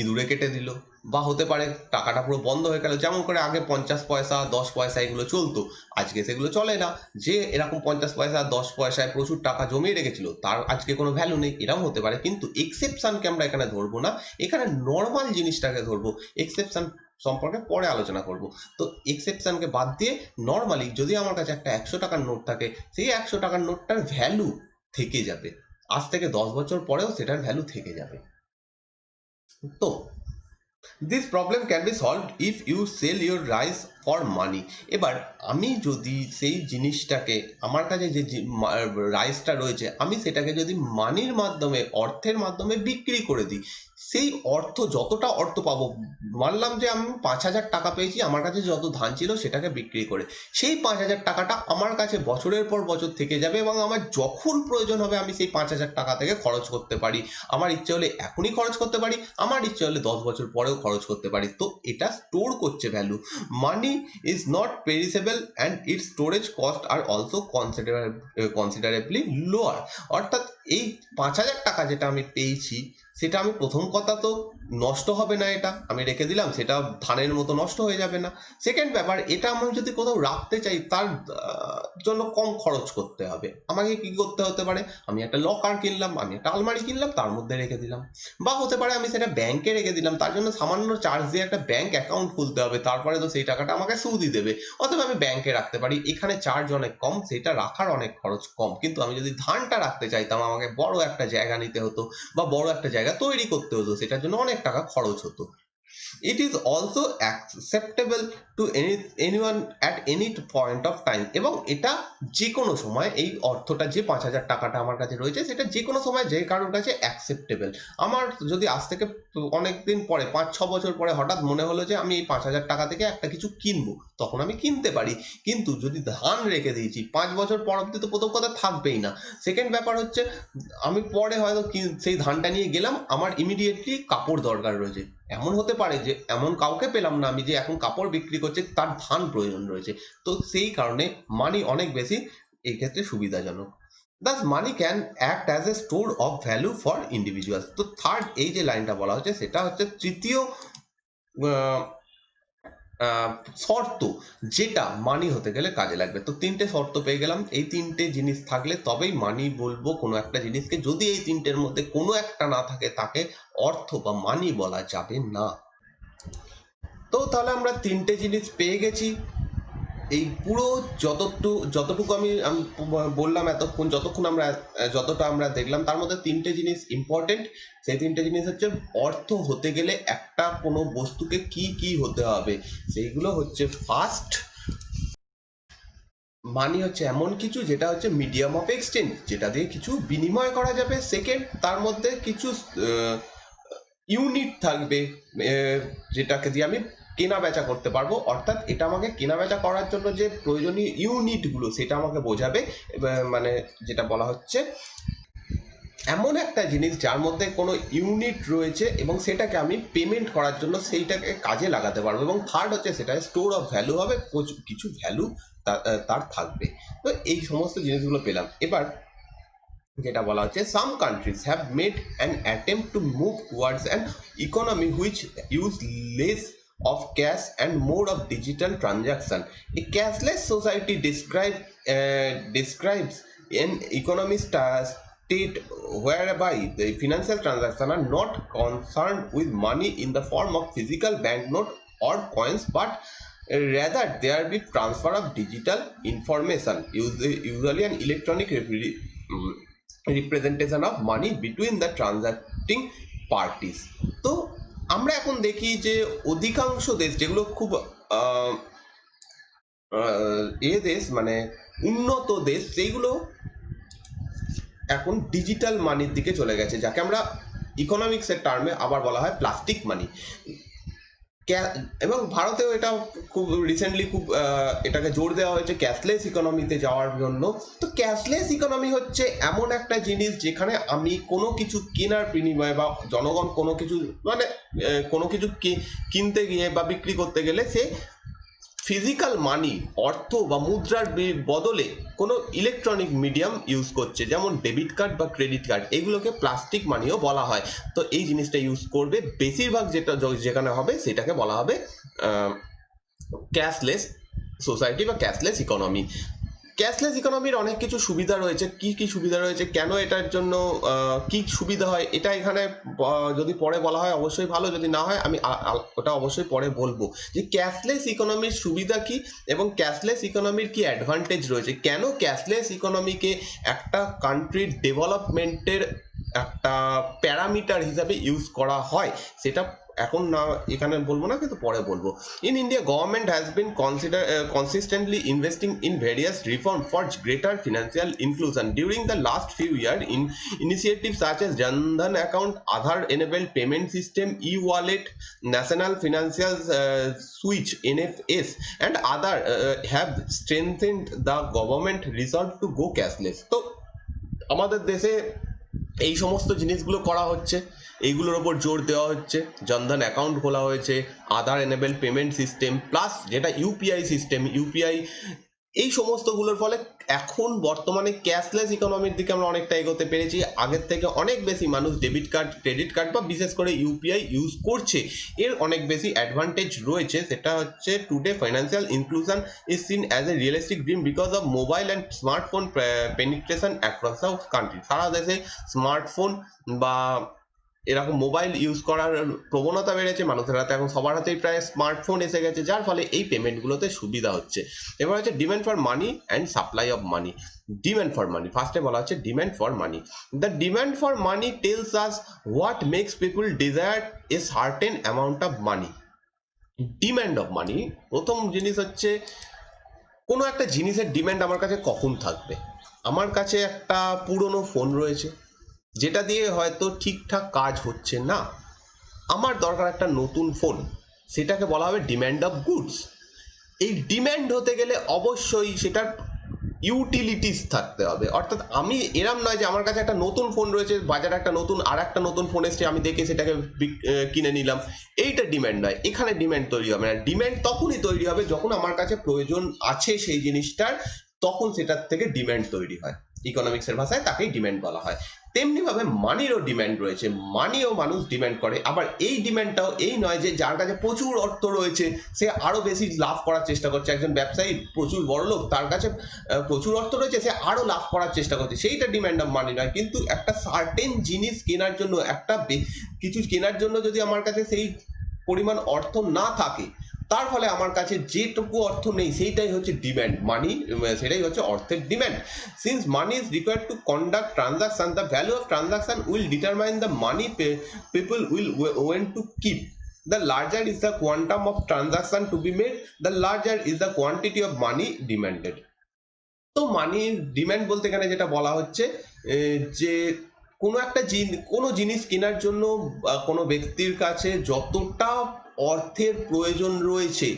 ইঁদুরে কেটে দিল, বা হতে পারে টাকাটা পুরো বন্ধ হয়ে গেল। যেমন করে আগে 50 পয়সা 10 পয়সা এগুলো চলতো, আজকে সেগুলো চলে না। যে এরকম 50 পয়সা 10 পয়সায় প্রচুর টাকা জমিয়ে রেখেছিল তার আজকে কোনো ভ্যালু নেই, এরকম হতে পারে। কিন্তু এক্সেপশনকে আমরা এখানে ধরবো না, এখানে নর্মাল জিনিসটাকে ধরবো। এক্সেপশন সম্পর্কে পরে আলোচনা করব। তো এক্সেপশনকে বাদ দিয়ে নর্মালি যদি আমার কাছে একটা 100 টাকার নোট থাকে, সেই 100 টাকার নোটটার ভ্যালু থেকে যাবে, আজ থেকে 10 বছর পরেও সেটার ভ্যালু থেকে যাবে। তো this problem can be solved if you sell your rice for money. এবার আমি যদি সেই জিনিসটাকে, আমার কাছে যে রাইসটা রয়েছে, আমি সেটাকে যদি মানির মাধ্যমে, অর্থের মাধ্যমে বিক্রি করে দিই, সেই অর্থ, যতটা অর্থ পাবো, মানলাম যে আমি 5,000 টাকা পেয়েছি আমার কাছে যত ধান ছিল সেটাকে বিক্রি করে, সেই 5,000 টাকাটা আমার কাছে বছরের পর বছর থেকে যাবে, এবং আমার যখন প্রয়োজন হবে আমি সেই 5,000 টাকা থেকে খরচ করতে পারি। আমার ইচ্ছে হলে এখনই খরচ করতে পারি, আমার ইচ্ছে হলে 10 বছর পরেও খরচ করতে পারি। তো এটা স্টোর করছে value. Money is not perishable and it's storage cost are also considerably lower. অর্থাৎ এই 5,000 টাকা যেটা আমি পেয়েছি, সেটা আমি, প্রথম কথা তো নষ্ট হবে না, এটা আমি রেখে দিলাম, সেটা ধানের মতো নষ্ট হয়ে যাবে না। সেকেন্ড ব্যাপার, এটা আমি যদি কোথাও রাখতে চাই তার জন্য কম খরচ করতে হবে। আমাকে কি করতে হতে পারে, আমি একটা লকার কিনলাম, আমি একটা আলমারি কিনলাম, তার মধ্যে রেখে দিলাম। বা হতে পারে আমি সেটা ব্যাংকে রেখে দিলাম, তার জন্য সামান্য চার্জ দিয়ে একটা ব্যাংক অ্যাকাউন্ট খুলতে হবে, তারপরে তো সেই টাকাটা আমাকে সুদই দেবে। অথবা আমি ব্যাংকে রাখতে পারি, এখানে চার্জ অনেক কম, সেটা রাখার অনেক খরচ কম। কিন্তু আমি যদি ধানটা রাখতে চাইতাম, আমাকে বড় একটা জায়গা নিতে হতো, বা বড় একটা জায়গা তৈরি করতে হতো, সেটার জন্য অনেক টাকা খরচ হতো। It is also acceptable to anyone at any point of time, এবং এটা যে কোনো সময়, এই অর্থটা যে 5,000 টাকাটা আমার কাছে রয়েছে সেটা যে কোনো সময় যে কারোর কাছে অ্যাকসেপ্টেবল। আমার যদি আজ থেকে অনেকদিন পরে, 5-6 বছর পরে হঠাৎ মনে হলো যে আমি এই 5,000 টাকা থেকে একটা কিছু কিনবো, তখন আমি কিনতে পারি। কিন্তু যদি ধান রেখে দিয়েছি 5 বছর পর অব্দি, তো প্রথম কথা থাকবেই না। সেকেন্ড ব্যাপার হচ্ছে, আমি পরে হয়তো সেই ধানটা নিয়ে গেলাম, আমার ইমিডিয়েটলি কাপড় দরকার রয়েছে, এমন হতে পারে যে এমন কাউকে পেলাম না আমি যে এখন কাপড় বিক্রি করছে, তার ধান প্রয়োজন রয়েছে। তো সেই কারণে মানি অনেক বেশি এই ক্ষেত্রে সুবিধাজনক। Thus money can act as a store of value for individuals. তো থার্ড এই যে লাইনটা বলা হচ্ছে সেটা হচ্ছে তৃতীয় আহ, শর্ত যেটা মানি হতে গেলে কাজে লাগবে। তো তিনটে শর্ত পেয়ে গেলাম, এই তিনটে জিনিস থাকলে তবেই মানি বলবো কোনো একটা জিনিসকে। যদি এই তিনটের মধ্যে কোনো একটা না থাকে তাকে অর্থ বা মানি বলা যাবে না। তো তাহলে আমরা তিনটে জিনিস পেয়ে গেছি। এই পুরো যতটুকু আমি বললাম এতক্ষণ, যতটা আমরা দেখলাম তার মধ্যে তিনটে জিনিস ইম্পর্টেন্ট। সেই তিনটে জিনিস হচ্ছে, অর্থ হতে গেলে একটা কোনো বস্তুকে কি কি হতে হবে, সেইগুলো হচ্ছে ফার্স্ট, মানি হচ্ছে এমন কিছু যেটা হচ্ছে মিডিয়াম অফ এক্সচেঞ্জ, যেটা দিয়ে কিছু বিনিময় করা যাবে। সেকেন্ড, তার মধ্যে কিছু ইউনিট থাকবে, যেটাকে দিয়ে আমি কেনা বেচা করতে পারবো, অর্থাৎ এটা আমাকে কেনা বেচা করার জন্য যে প্রয়োজনীয় ইউনিটগুলো সেটা আমাকে বোঝাবে। মানে যেটা বলা হচ্ছে এমন একটা জিনিস যার মধ্যে কোনো ইউনিট রয়েছে এবং সেটাকে আমি পেমেন্ট করার জন্য সেইটাকে কাজে লাগাতে পারবো। এবং থার্ড হচ্ছে সেটা স্টোর অফ ভ্যালু হবে, কিছু ভ্যালু তার থাকবে। তো এই সমস্ত জিনিসগুলো পেলাম। এবার যেটা বলা হচ্ছে, some countries have made an attempt to move towards an economy which use less of cash and more of digital transaction. A cashless society describes an economic state whereby the financial transactions are not concerned with money in the form of physical banknote or coins, but rather there be transfer of digital information, usually an electronic representation of money between the transacting parties. তো আমরা এখন দেখি যে অধিকাংশ দেশ যেগুলো খুব আহ, দেশ মানে উন্নত দেশ, সেইগুলো এখন ডিজিটাল মানির দিকে চলে গেছে, যাকে আমরা ইকোনমিক্সের টার্মে আবার বলা হয় প্লাস্টিক মানি। এবং ভারতেও এটা খুব রিসেন্টলি খুব এটাকে জোর দেওয়া হয়েছে ক্যাশলেস ইকোনমিতে যাওয়ার জন্য। তো ক্যাশলেস ইকোনমি হচ্ছে এমন একটা জিনিস যেখানে আমি কোনো কিছু কেনার বিনিময়ে বা জনগণ কোনো কিছু মানে কোনো কিছু কিনতে গিয়ে বা বিক্রি করতে গেলে সে ফিজিক্যাল মানি, অর্থ বা মুদ্রার বদলে কোনো ইলেকট্রনিক মিডিয়াম ইউজ করছে, যেমন ডেবিট কার্ড বা ক্রেডিট কার্ড। এগুলোকে প্লাস্টিক মানিও বলা হয়। তো এই জিনিসটা ইউজ করবে বেশিরভাগ, যেখানে হবে সেটাকে বলা হবে ক্যাশলেস সোসাইটি বা ক্যাশলেস ইকোনমি। ক্যাশলেস ইকোনমির অনেক কিছু সুবিধা রয়েছে। কি কি সুবিধা রয়েছে, কেন এটার জন্য কি সুবিধা হয়, এটা এখানে যদি পরে বলা হয় অবশ্যই ভালো, যদি না হয় আমি ওটা অবশ্যই পরে বলবো যে ক্যাশলেস ইকোনমির সুবিধা কি এবং ক্যাশলেস ইকোনমির কি অ্যাডভান্টেজ রয়েছে, কেন ক্যাশলেস ইকোনমিকে একটা কান্ট্রির ডেভেলপমেন্টের একটা প্যারামিটার হিসাবে ইউজ করা হয়, সেটা এখন না এখানে বলবো না, কিন্তু পরে বলবো। In India, government has been consistently investing in various reforms for greater financial inclusion. During the last few years, in initiatives such as Jan Dhan account, Aadhaar-enabled payment system, e-wallet, National Financial Switch (NFS), and other have strengthened the government resolve to go cashless. তো আমাদের দেশে এই সমস্ত জিনিসগুলো করা হচ্ছে, এইগুলোর ওপর জোর দেওয়া হচ্ছে। জনধন অ্যাকাউন্ট খোলা হয়েছে, আধার এনেবেল পেমেন্ট সিস্টেম, প্লাস যেটা ইউপিআই সিস্টেম, ইউপিআই, এই সমস্তগুলোর ফলে এখন বর্তমানে ক্যাশলেস ইকোনমির দিকে আমরা অনেকটা এগোতে পেরেছি। আগের থেকে অনেক বেশি মানুষ ডেবিট কার্ড, ক্রেডিট কার্ড বা বিশেষ করে ইউপিআই ইউজ করছে। এর অনেক বেশি অ্যাডভান্টেজ রয়েছে, সেটা হচ্ছে today financial inclusion is seen as a realistic dream because of mobile and smartphone penetration across the country. সারা দেশে স্মার্টফোন বা এরকম মোবাইল ইউজ করার প্রবণতা বেড়েছে, মানুষের হাতে এখন সবার হাতেই প্রায় স্মার্টফোন এসে গেছে, যার ফলে এই পেমেন্টগুলোতে সুবিধা হচ্ছে। এবার হচ্ছে demand for money and supply of money. Demand for money, ফার্স্টে বলা হচ্ছে demand for money. The demand for money tells us what makes people desire a certain amount of money. Demand of money, প্রথম জিনিস হচ্ছে কোনো একটা জিনিসের demand আমার কাছে কখন থাকবে। আমার কাছে একটা পুরনো ফোন রয়েছে যেটা দিয়ে হয়তো ঠিকঠাক কাজ হচ্ছে না, আমার দরকার একটা নতুন ফোন, সেটাকে বলা হবে ডিমান্ড অফ গুডস। এই ডিমান্ড হতে গেলে অবশ্যই সেটার ইউটিলিটিস থাকতে হবে, অর্থাৎ আমি এরম নয় যে আমার কাছে একটা নতুন ফোন রয়েছে, বাজারে একটা নতুন আর একটা নতুন ফোন এসছে, আমি দেখে সেটাকে কিনে নিলাম, এইটা ডিমান্ড নয়। এখানে ডিমান্ড তৈরি হবে না। ডিমান্ড তখনই তৈরি হবে যখন আমার কাছে প্রয়োজন আছে সেই জিনিসটার, তখন সেটার থেকে ডিমান্ড তৈরি হয়। ইকোনমিক্সের ভাষায় তাকেই ডিম্যান্ড বলা হয়। তেমনি ভাবে মানিরও ডিম্যান্ড রয়েছে, মানিও মানুষ ডিম্যান্ড করে। আবার এই ডিম্যান্ডটাও এই নয় যে যার কাছে প্রচুর অর্থ রয়েছে সে আরো বেশি লাভ করার চেষ্টা করছে, একজন ব্যবসায়ী প্রচুর বড় লোক তার কাছে প্রচুর অর্থ রয়েছে সে আরো লাভ করার চেষ্টা করছে, সেইটা ডিম্যান্ড অফ মানি নয়। কিন্তু একটা সার্টেন জিনিস কেনার জন্য, একটা কিছু কেনার জন্য যদি আমার কাছে সেই পরিমাণ অর্থ না থাকে, তার ফলে আমার কাছে যেটুকু অর্থ নেই সেইটাই হচ্ছে ডিম্যান্ড মানি, সেটাই হচ্ছে অর্থের demand. Since money is required to conduct transaction, the value of transaction will determine the money people will went to keep. The larger is the quantum of transaction to be made, the larger is the quantity of money demanded. তো মানি demand বলতে এখানে যেটা বলা হচ্ছে যে কোনো একটা কোনো জিনিস কেনার জন্য কোনো ব্যক্তির কাছে যতটা অর্থের প্রয়োজন রয়েছে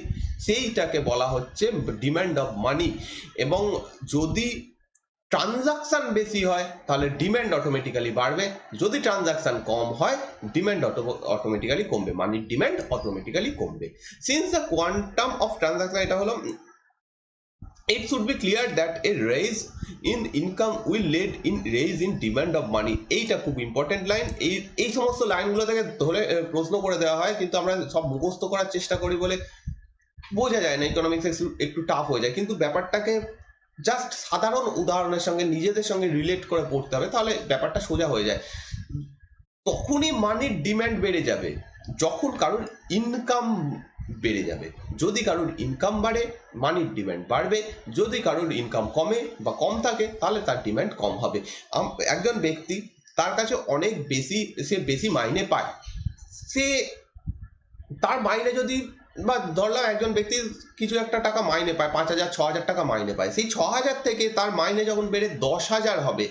সেইটাকে বলা হচ্ছে ডিম্যান্ড অফ মানি। এবং যদি ট্রানজাকশন বেশি হয় তাহলে ডিম্যান্ড অটোমেটিক্যালি বাড়বে, যদি ট্রানজাকশন কম হয় ডিম্যান্ড অটোমেটিক্যালি কমবে, মানির ডিম্যান্ড অটোমেটিক্যালি কমবে। Since the quantum of transaction, এটা হলো it should be clear that a raise in income will lead in raise in demand of money. এইটা খুব ইম্পর্টেন্ট লাইন। এই সমস্ত লাইনগুলো থেকে ধরে প্রশ্ন করে দেওয়া হয়, কিন্তু আমরা সব মুখস্থ করার চেষ্টা করি বলে বোঝা যায় না, ইকোনমিক্স একটু টাফ হয়ে যায়। কিন্তু ব্যাপারটাকে জাস্ট সাধারণ উদাহরণের সঙ্গে নিজেদের সঙ্গে রিলেট করে পড়তে হবে, তাহলে ব্যাপারটা সোজা হয়ে যায়। তখনই মানির ডিম্যান্ড বেড়ে যাবে যখন কারোর ইনকাম বেড়ে যাবে। যদি কারোর ইনকাম বাড়ে মানির ডিম্যান্ড বাড়বে, যদি কারোর ইনকাম কমে বা কম থাকে তাহলে তার ডিম্যান্ড কম হবে। একজন ব্যক্তি তার কাছে অনেক বেশি, সে বেশি মাইনে পায়, সে তার মাইনে যদি, বা ধরলাম একজন ব্যক্তি কিছু একটা টাকা মাইনে পায়, 5,000 6,000 টাকা মাইনে পায়, সেই 6,000 থেকে তার মাইনে যখন বেড়ে 10,000 হবে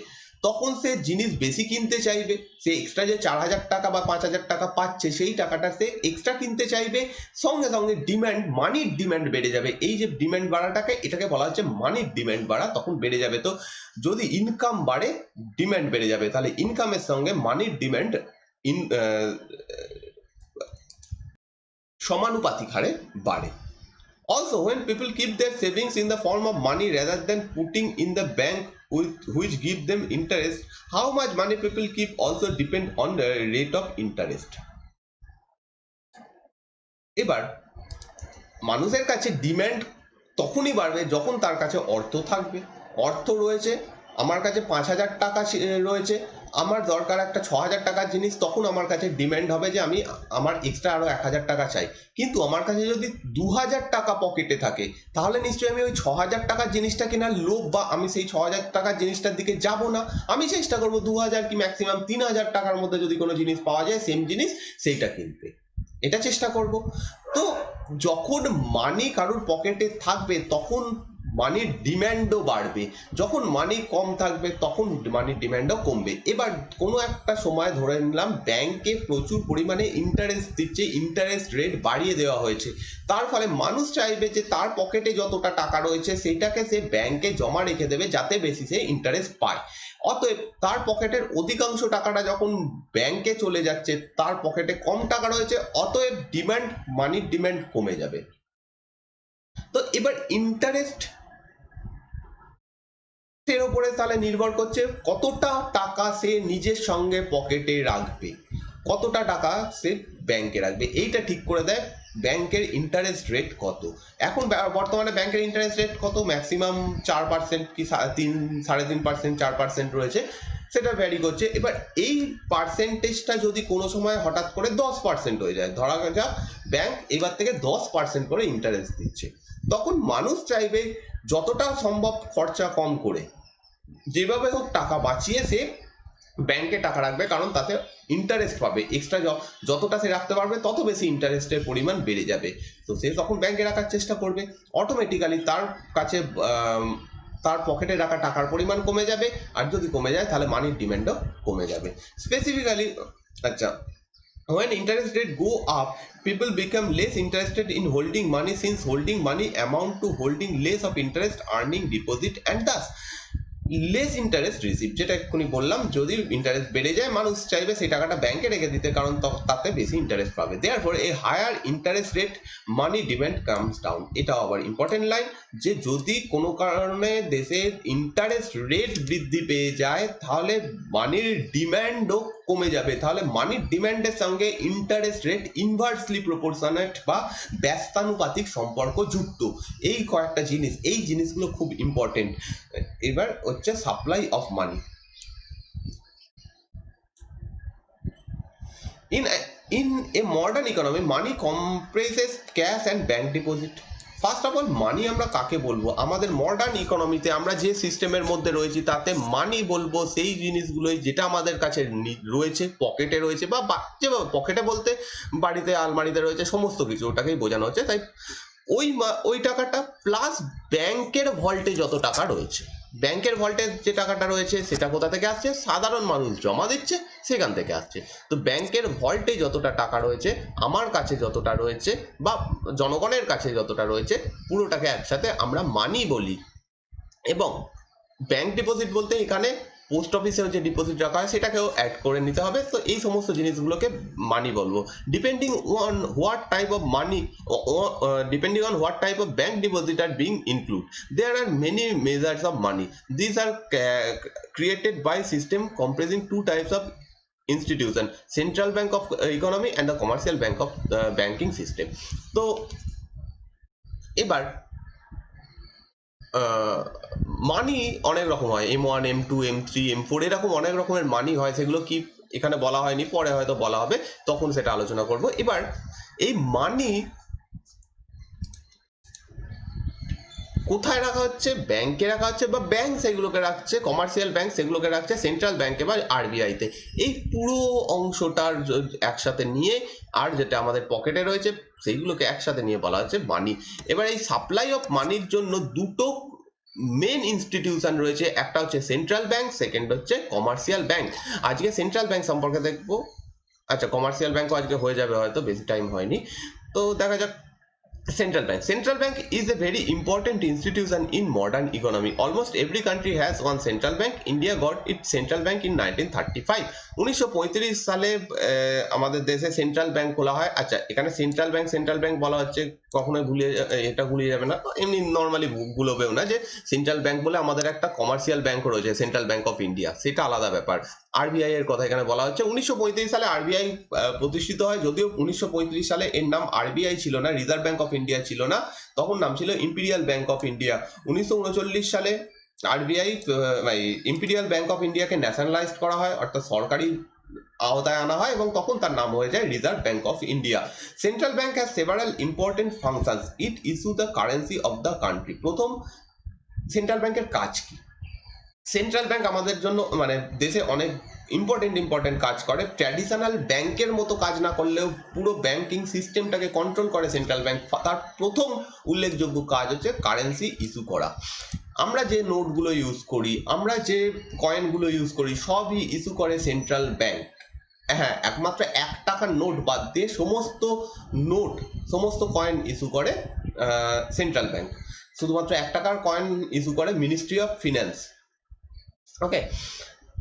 তখন সে জিনিস বেশি কিনতে চাইবে, সে এক্সট্রা যে 4,000 টাকা বা 5,000 টাকা পাচ্ছে সেই টাকাটা সে এক্সট্রা কিনতে চাইবে, সঙ্গে সঙ্গে ডিম্যান্ড, মানির ডিম্যান্ড বেড়ে যাবে। এই যে ডিম্যান্ড বাড়াটাকে, এটাকে বলা হচ্ছে মানির ডিম্যান্ড বাড়া, তখন বেড়ে যাবে। তো যদি ইনকাম বাড়ে ডিম্যান্ড বেড়ে যাবে, তাহলে ইনকামের সঙ্গে মানির ডিম্যান্ড সমানুপাতিক হারে বাড়ে। Also, when people keep their savings in the form of money rather than putting in the bank which give them interest, how much money people keep also depend on the rate of interest. এবার মানুষের কাছে demand তখনই বাড়বে যখন তার কাছে অর্থ থাকবে। অর্থ রয়েছে, আমার কাছে 5,000 টাকা রয়েছে, আমার দরকার একটা 6,000 টাকার জিনিস, তখন আমার কাছে ডিম্যান্ড হবে যে আমি আমার এক্সট্রা আরো 1,000 টাকা চাই। কিন্তু আমার কাছে যদি 2,000 টাকা পকেটে থাকে তাহলে নিশ্চয়ই আমি ওই 6,000 টাকার জিনিসটা কেনার লোভ, বা আমি সেই 6,000 টাকার জিনিসটার দিকে যাব না, আমি চেষ্টা করবো 2,000 কি ম্যাক্সিমাম 3,000 টাকার মধ্যে যদি কোনো জিনিস পাওয়া যায় সেম জিনিস, সেইটা কিনতে এটা চেষ্টা করব। তো যখন মানি কারোর পকেটে থাকবে তখন মানির ডিম্যান্ডও বাড়বে, যখন মানি কম থাকবে তখন মানির ডিম্যান্ডও কমবে। এবার কোনো একটা সময় ধরে নিলাম ব্যাংকে প্রচুর পরিমাণে ইন্টারেস্ট দিচ্ছে, ইন্টারেস্ট রেট বাড়িয়ে দেওয়া হয়েছে, তার ফলে মানুষ চাইবে যে তার পকেটে যতটা টাকা রয়েছে সেটাকে সে ব্যাংকে জমা রেখে দেবে যাতে বেশি সে ইন্টারেস্ট পায়। অতএব তার পকেটের অধিকাংশ টাকাটা যখন ব্যাংকে চলে যাচ্ছে, তার পকেটে কম টাকা রয়েছে, অতএব ডিম্যান্ড, মানির ডিম্যান্ড কমে যাবে। তো এবার ইন্টারেস্ট এর উপরে তাহলে নির্ভর করছে কতটা টাকা সে নিজের সঙ্গে পকেটে রাখবে, কতটা টাকা সে ব্যাংকে রাখবে, এইটা ঠিক করে দেয় ব্যাংকের ইন্টারেস্ট রেট কত। এখন বর্তমানে ব্যাংকের ইন্টারেস্ট রেট কত, ম্যাক্সিমাম 4% কি 3.5% 4% রয়েছে, সেটা ভ্যারি করছে। এবার এই পার্সেন্টেজটা যদি কোনো সময় হঠাৎ করে 10% হয়ে যায়, ধরা যাক ব্যাংক এবার থেকে 10% করে ইন্টারেস্ট দিচ্ছে, তখন মানুষ চাইবে যতটা সম্ভব খরচা কম করে যেভাবে হোক টাকা বাঁচিয়ে সে ব্যাংকে টাকা রাখবে, কারণ তাতে ইন্টারেস্ট পাবে, এক্সট্রা যতটা সে রাখতে পারবে তত বেশি ইন্টারেস্টের পরিমাণ বেড়ে যাবে। তো সে তখন ব্যাংকে রাখার চেষ্টা করবে, অটোমেটিক্যালি তার কাছে তার পকেটে রাখা টাকার পরিমাণ কমে যাবে, আর যদি কমে যায় তাহলে মানির ডিম্যান্ডও কমে যাবে। স্পেসিফিক্যালি, আচ্ছা, when interest rate go up, people become less interested in holding money, since holding money amount to holding less of interest earning deposit, and thus less interest receive, যেটা এক্ষুনি বললাম, যদি ইন্টারেস্ট বেড়ে যায় মানুষ চাইবে সেই টাকাটা ব্যাংকে রেখে দিতে, কারণ তাতে বেশি ইন্টারেস্ট পাবে। Therefore a higher interest rate money demand comes down. এটাও আবার ইম্পর্টেন্ট লাইন, যে যদি কোনো কারণে দেশের ইন্টারেস্ট রেট বৃদ্ধি পেয়ে যায় তাহলে মানির ডিম্যান্ডও কমে যাবে, তাহলে মানির ডিম্যান্ডের সঙ্গে ইন্টারেস্ট রেট ইনভার্সলি প্রপোর্শনেট বা ব্যস্তানুপাতিক সম্পর্ক যুক্ত। এই কয়েকটা জিনিস, এই জিনিসগুলো খুব ইম্পর্টেন্ট। এবার হচ্ছে supply of money in in a modern economy. Money comprises cash and bank deposit. First of all মানি আমরা কাকে বলবো? আমাদের মডার্ন ইকোনমিতে আমরা যে সিস্টেমের মধ্যে রয়েছি তাতে মানি বলবো সেই জিনিসগুলোই যেটা আমাদের কাছে রয়েছে, পকেটে রয়েছে, বা যেভাবে পকেটে বলতে বাড়িতে আলমারিতে রয়েছে সমস্ত কিছু, ওটাকেই বোঝানো হচ্ছে। তাই ওই টাকাটা প্লাস ব্যাংকের ভল্টে যত টাকা রয়েছে, ব্যাংকের ভল্টে যে টাকাটা রয়েছে সেটা কোথা থেকে আসছে? সাধারণ মানুষ জমা দিচ্ছে, সেখান থেকে আসছে। তো ব্যাংকের ভল্টে যতটা টাকা রয়েছে, আমার কাছে যতটা রয়েছে, বা জনগণের কাছে যতটা রয়েছে, পুরোটাকে একসাথে আমরা মানি বলি। এবং ব্যাংক ডিপোজিট বলতে এখানে পোস্ট অফিসে যে ডিপোজিট রাখা হয় সেটাকেও অ্যাড করে নিতে হবে। তো এই সমস্ত জিনিসগুলোকে মানি বলবো। Depending on what type of money, depending on what type of bank deposit are being include, there are many measures of money. This are created by system comprising two types of institution: central bank of economy and the commercial bank of banking system. তো এবার মানি অনেক রকম হয়, M1, M2, M3, M4 এরকম অনেক রকমের মানি হয়। সেগুলো কি এখানে বলা হয়নি, পরে হয়তো বলা হবে, তখন সেটা আলোচনা করব। এবার এই মানি কোথায় রাখা হচ্ছে? ব্যাংকে রাখা হচ্ছে, বা ব্যাংক সেগুলোকে রাখছে, কমার্শিয়াল ব্যাংক সেগুলোকে রাখছে সেন্ট্রাল ব্যাংকে বা আরবিআইতে। এই পুরো অংশটার একসাথে নিয়ে আর যেটা আমাদের পকেটে রয়েছে সেইগুলোকে একসাথে নিয়ে বলা হচ্ছে মানি। এবার এই সাপ্লাই অফ মানির জন্য দুটো মেন ইনস্টিটিউশন রয়েছে, একটা হচ্ছে সেন্ট্রাল ব্যাংক, সেকেন্ড হচ্ছে কমার্শিয়াল ব্যাংক। আজকে সেন্ট্রাল ব্যাংক সম্পর্কে দেখবো, আচ্ছা কমার্শিয়াল ব্যাংকও আজকে হয়ে যাবে, হয়তো বেশি টাইম হয়নি। তো দেখা যাক Central bank. Central bank is a very important institution in modern economy. Almost every country has one central bank. India got its central bank in 1935. 1935 সালে আমাদের দেশে সেন্ট্রাল ব্যাংক খোলা হয়। আচ্ছা, এখানে সেন্ট্রাল ব্যাংক বলা হচ্ছে, কখনোই এটা ভুলিয়ে যাবে না, এমনি নর্মালি ভুলবেও না যে সেন্ট্রাল ব্যাংক বলে আমাদের একটা কমার্শিয়াল ব্যাংক রয়েছে, সেন্ট্রাল ব্যাংক অফ ইন্ডিয়া, সেটা আলাদা ব্যাপার। আরবিআই এর কথা এখানে বলা হচ্ছে। 1935 সালে আরবিআই প্রতিষ্ঠিত হয়, যদিও 1935 সালে এর নাম আরবিআই ছিল না, রিজার্ভ ব্যাংক অফ ইন্ডিয়া ছিল না, তখন নাম ছিল ইম্পিরিয়াল ব্যাংক অফ ইন্ডিয়া। 1939 সালে আরবিআই ইম্পিরিয়াল ব্যাংক অফ ইন্ডিয়াকে ন্যাশনালাইজড করা হয়, অর্থাৎ সরকারি আওতায় আনা হয়, এবং তখন তার নাম হয়ে যায় reserve bank of India. Central bank has several important functions. It issue the currency of the country. প্রথম, সেন্ট্রাল ব্যাংকের কাজ কি? সেন্ট্রাল ব্যাংক আমাদের জন্য মানে দেশে অনেক ইম্পর্টেন্ট কাজ করে। ট্র্যাডিশনাল ব্যাংকের মতো কাজ না করলেও পুরো ব্যাংকিং সিস্টেমটাকে কন্ট্রোল করে সেন্ট্রাল ব্যাংক। তার প্রথম উল্লেখযোগ্য কাজ হচ্ছে কারেন্সি ইস্যু করা। আমরা যে নোটগুলো ইউজ করি, আমরা যে কয়েনগুলো ইউজ করি, সবই ইস্যু করে সেন্ট্রাল ব্যাংক। হ্যাঁ, একমাত্র 1 টাকার নোট বাদ দিয়ে সমস্ত কয়েন ইস্যু করে সেন্ট্রাল ব্যাংক। শুধুমাত্র 1 টাকার কয়েন ইস্যু করে মিনিস্ট্রি অফ ফিন্যান্স। ওকে,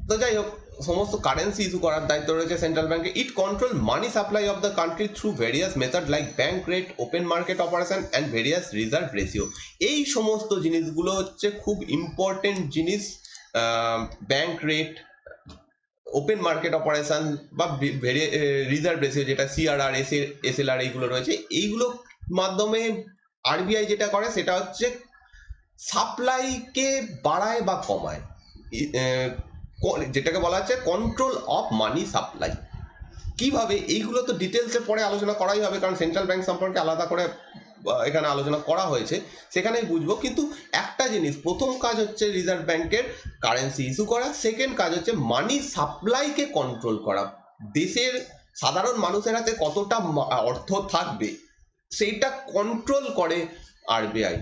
তো যাই হোক, সমস্ত কারেন্সি ইস্যু করার দায়িত্ব রয়েছে সেন্ট্রাল ব্যাংকে। It control money supply of the country through various method like bank rate, open market operation and various reserve ratio. এই সমস্ত জিনিসগুলো হচ্ছে খুব ইম্পর্টেন্ট জিনিস। Bank rate, open market operation বা রিজার্ভ রেশিও, যেটা সিআরআর, এসএলআর এইগুলো রয়েছে, এইগুলো মাধ্যমে আরবিআই যেটা করে সেটা হচ্ছে সাপ্লাইকে বাড়ায় বা কমায়, যেটাকে বলা হচ্ছে কন্ট্রোল অফ মানি সাপ্লাই। কিভাবে, এইগুলো তো ডিটেলসে পরে আলোচনা করাই হবে, কারণ সেন্ট্রাল ব্যাংক সম্পর্কে আলাদা করে এখানে আলোচনা করা হয়েছে, সেখানেই বুঝবো। কিন্তু একটা জিনিস, প্রথম কাজ হচ্ছে রিজার্ভ ব্যাংকের কারেন্সি ইস্যু করা, সেকেন্ড কাজ হচ্ছে মানি সাপ্লাইকে কন্ট্রোল করা। দেশের সাধারণ মানুষের হাতে কতটা অর্থ থাকবে সেইটা কন্ট্রোল করে আরবিআই।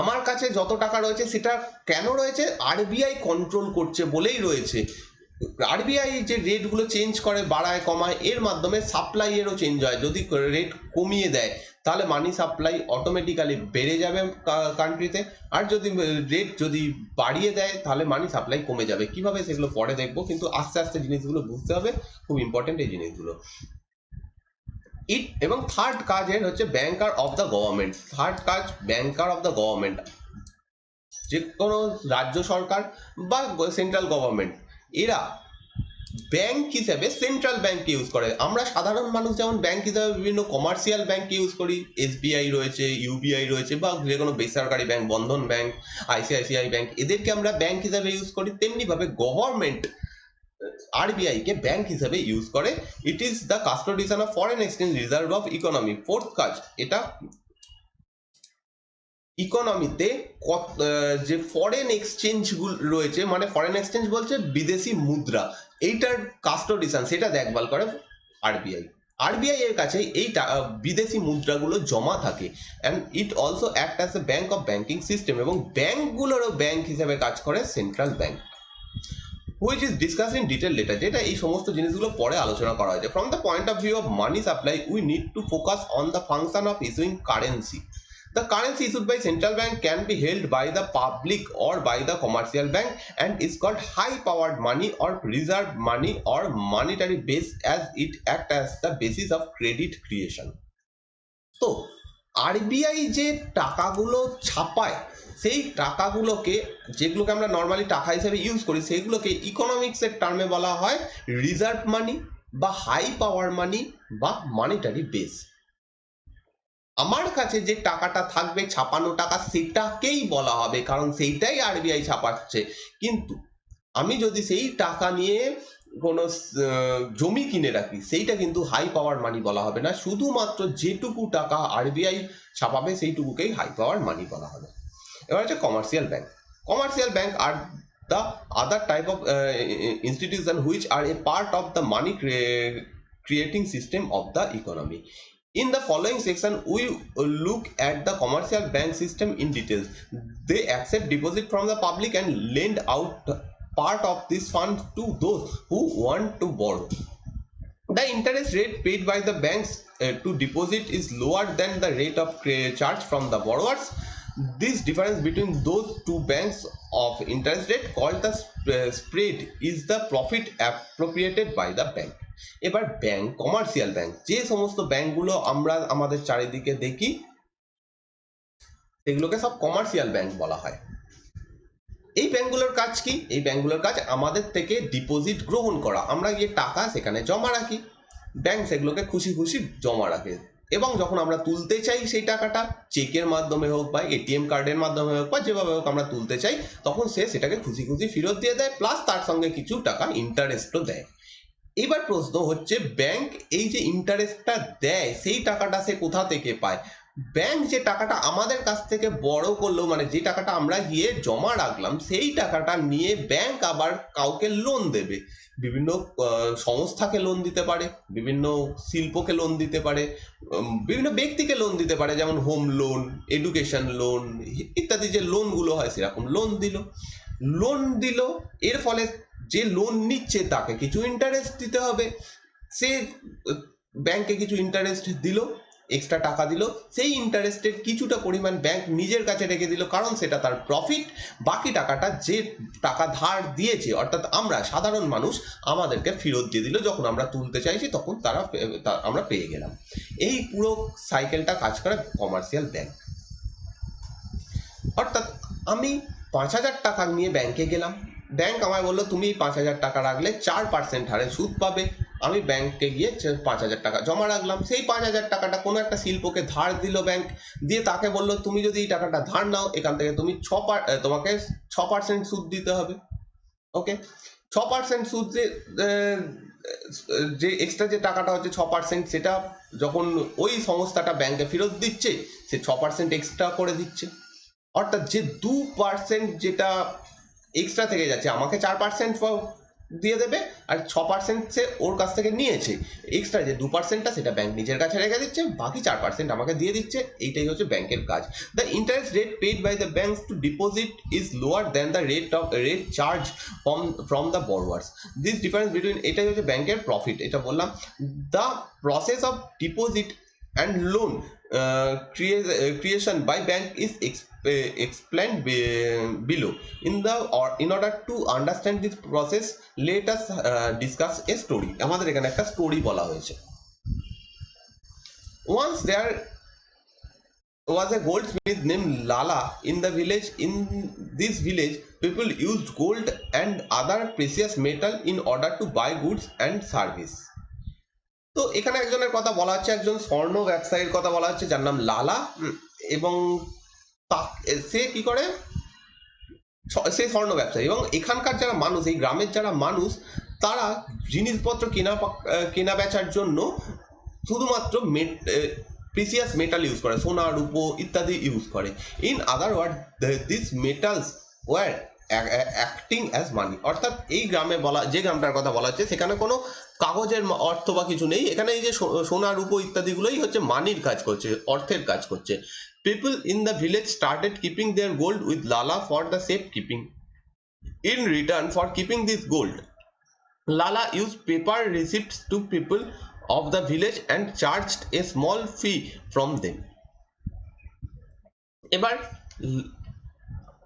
আমার কাছে যত টাকা রয়েছে সেটা কেন রয়েছে? আরবিআই কন্ট্রোল করছে বলেই রয়েছে। আরবিআই যে রেটগুলো চেঞ্জ করে, বাড়ায় কমায়, এর মাধ্যমে সাপ্লাইয়েরও চেঞ্জ হয়। যদি রেট কমিয়ে দেয় তাহলে মানি সাপ্লাই অটোমেটিক্যালি বেড়ে যাবে কান্ট্রিতে, আর যদি রেট যদি বাড়িয়ে দেয় তাহলে মানি সাপ্লাই কমে যাবে। কিভাবে সেগুলো পরে দেখবো, কিন্তু আস্তে আস্তে জিনিসগুলো বুঝতে হবে, খুব ইম্পর্টেন্ট এই জিনিসগুলো। এবং থার্ড কাজ এর হচ্ছে ব্যাংকার অফ দ্য গভর্নমেন্ট। থার্ড কাজ ব্যাংকার অফ দ্য গভর্নমেন্ট, যে কোনো রাজ্য সরকার বা সেন্ট্রাল গভর্নমেন্ট, এরা ব্যাংক হিসেবে সেন্ট্রাল ব্যাংক ইউজ করে। আমরা সাধারণ মানুষ যেমন ব্যাংক হিসেবে বিভিন্ন কমার্শিয়াল ব্যাংক ইউজ করি, এসবিআই রয়েছে, ইউবিআই রয়েছে, বা যে কোনো বেসরকারি ব্যাংক, বন্ধন ব্যাংক, আইসিআইসিআই ব্যাংক, এদেরকে আমরা ব্যাংক হিসেবে ইউজ করি। তেমনি ভাবে গভর্নমেন্ট আরবিআই কে ব্যাংক হিসেবে ইউজ করে। It is the custodian of foreign exchange reserve of economy. Fourth কাজ, এটা ইকোনমিতে যে ফরেন এক্সচেঞ্জ গুলো রয়েছে, মানে ফরেন এক্সচেঞ্জ বলছে বিদেশি মুদ্রা, এইটার কাস্টোডিয়ান সেটা দেখভাল করে আরবিআই। আরবিআই এর কাছে এই বিদেশি মুদ্রাগুলো জমা থাকে, and it also act as a bank of banking system. এবং ব্যাংকগুলোরও ব্যাংক হিসেবে কাজ করে central bank, which is discuss in detail letter, যেটা এই সমস্ত জিনিসগুলো পরে আলোচনা করা হয়েছে। From the point of view of money supply, we need to focus on the function of issuing currency. The currency issued by central bank can be held by the public or by the commercial bank and is called high powered money or reserve money or monetary base, as it acts as the basis of credit creation. তো RBI যে টাকাগুলো ছাপায়, সেই টাকাগুলোকে, যেগুলোকে আমরা normally টাকা হিসেবে use করি, সেইগুলোকে ইকোনমিক্সের টার্মে বলা হয় রিজার্ভ মানি বা হাই পাওয়ার মানি বা মনিটারি বেস। আমার কাছে যে টাকাটা থাকবে ছাপানো টাকা, সেটাকেই বলা হবে, কারণ সেইটাই আরবিআই ছাপাচ্ছে। কিন্তু আমি যদি সেই টাকা নিয়ে কোনো জমি কিনে রাখি, সেইটা কিন্তু হাই পাওয়ার মানি বলা হবে না। শুধুমাত্র যেটুকু টাকা আরবিআই ছাপাবে সেইটুকুকেই হাই পাওয়ার মানি বলা হবে। এবার হচ্ছে commercial bank. Commercial bank are the other type of institution which are a part of the money creating system of the economy. In the following section, we look at the commercial bank system in details. They accept deposit from the public and lend out part of this fund to those who want to borrow. The interest rate paid by the banks to deposit is lower than the rate of charge from the borrowers. This difference between those two banks of interest rate, called the spread, is the profit appropriated by the bank. এবার bank, commercial bank, যে সমস্ত ব্যাংকগুলো আমরা আমাদের চারিদিকে দেখি, সেগুলোকে সব কমার্শিয়াল ব্যাংক বলা হয়। এই ব্যাংকগুলোর কাজ কি? এই ব্যাংকগুলোর কাজ আমাদের থেকে ডিপোজিট গ্রহণ করা। আমরা গিয়ে টাকা সেখানে জমা রাখি, ব্যাংক সেগুলোকে খুশি খুশি জমা রাখে, এবং যখন আমরা তুলতে চাই সেই টাকাটা, চেকের মাধ্যমে হোক বা এটিএম কার্ডের মাধ্যমে হোক বা যেভাবে হোক আমরা তুলতে চাই, তখন সে সেটাকে খুশি খুশি ফেরত দিয়ে দেয়, প্লাস তার সঙ্গে কিছু টাকা ইন্টারেস্টও দেয়। এবার প্রশ্ন হচ্ছে, ব্যাংক এই যে ইন্টারেস্টটা দেয়, সেই টাকাটা সে কোথা থেকে পায়? ব্যাংক যে টাকাটা আমাদের কাছ থেকে বড় করলো, মানে যে টাকাটা আমরা গিয়ে জমা রাখলাম, সেই টাকাটা নিয়ে ব্যাংক আবার কাউকে লোন দেবে। বিভিন্ন সংস্থাকে লোন দিতে পারে, বিভিন্ন শিল্পকে লোন দিতে পারে, বিভিন্ন ব্যক্তিকে লোন দিতে পারে, যেমন হোম লোন, এডুকেশন লোন ইত্যাদি যে লোনগুলো হয়, সেরকম লোন দিল। এর ফলে যে লোন নিচ্ছে তাকে কিছু ইন্টারেস্ট দিতে হবে, সে ব্যাংকে কিছু ইন্টারেস্ট দিল, এক্সট্রা টাকা দিল, সেই ইন্টারেস্টের কিছুটা পরিমাণ ব্যাংক নিজের কাছে রেখে দিল, কারণ সেটা তার প্রফিট। বাকি টাকাটা যে টাকা ধার দিয়েছে, অর্থাৎ আমরা সাধারণ মানুষ, আমাদেরকে ফেরত দিয়ে দিল যখন আমরা তুলতে চাইছি, তখন আমরা পেয়ে গেলাম। এই পুরো সাইকেলটা কাজ করে কমার্শিয়াল ব্যাংক। অর্থাৎ আমি 5,000 টাকা নিয়ে ব্যাংকে গেলাম, ব্যাংক আমায় বললো তুমি 5,000 টাকা রাখলে 4% হারে সুদ পাবে। আমি ব্যাংকে গিয়ে 5,000 টাকা জমা রাখলাম, সেই 5,000 টাকাটা কোনো একটা শিল্পকে ধার দিল ব্যাংক, দিয়ে তাকে বললো তুমি যদি এই টাকাটা ধার নাও, এখান থেকে তুমি তোমাকে 6% সুদ দিতে হবে। ওকে, 6% সুদ যে এক্সট্রা যে টাকাটা হচ্ছে 6%, সেটা যখন ওই সংস্থাটা ব্যাংকে ফেরত দিচ্ছে, সে 6% এক্সট্রা করে দিচ্ছে। অর্থাৎ যে 2% যেটা এক্সট্রা থেকে যাচ্ছে, আমাকে 4% দিয়ে দেবে, আর 6% সে ওর কাছ থেকে নিয়েছে, এক্সট্রা যে 2%টা সেটা ব্যাংক নিজের কাছে রেখে দিচ্ছে, বাকি 4% আমাকে দিয়ে দিচ্ছে। এইটাই হচ্ছে ব্যাংকের কাজ। The interest rate paid by the banks to deposit is lower than the rate charge from the borrowers. This difference between, এটাই হচ্ছে ব্যাংকের প্রফিট, এটা বললাম। The process of deposit and loan creation by bank is explained below. In order to understand this process, let us discuss a story. আমাদের এখানে একটা story বলা হয়েছে। Once there was a goldsmith named Lala in the village. In this village, people used gold and other precious metal in order to buy goods and service. তো এখানে একজনের কথা বলা হচ্ছে, একজন স্বর্ণ ব্যবসায়ীর কথা বলা হচ্ছে যার নাম লালা, এবং সে কি করে, সে স্বর্ণ ব্যবসায়ী, এবং এখানকার যারা মানুষ, এই গ্রামের যারা মানুষ, তারা জিনিসপত্র কেনা বেচার জন্য শুধুমাত্র প্রিসিয়াস মেটাল ইউজ করে, সোনা রূপো ইত্যাদি ইউজ করে। In other word, this metals were acting as money. অর্থাৎ এই গ্রামে বলা, যে গ্রামটার কথা বলা হচ্ছে, সেখানে কোনো কাগজের অর্থ বা কিছু নেই, এখানে এই যে সোনা রূপো ইত্যাদিগুলোই হচ্ছে মানির কাজ করছে, অর্থের কাজ করছে। People in the village started keeping their gold with Lala for the safe keeping. In return for keeping this gold, Lala used paper receipts to people of the village and charged a small fee from them. এবার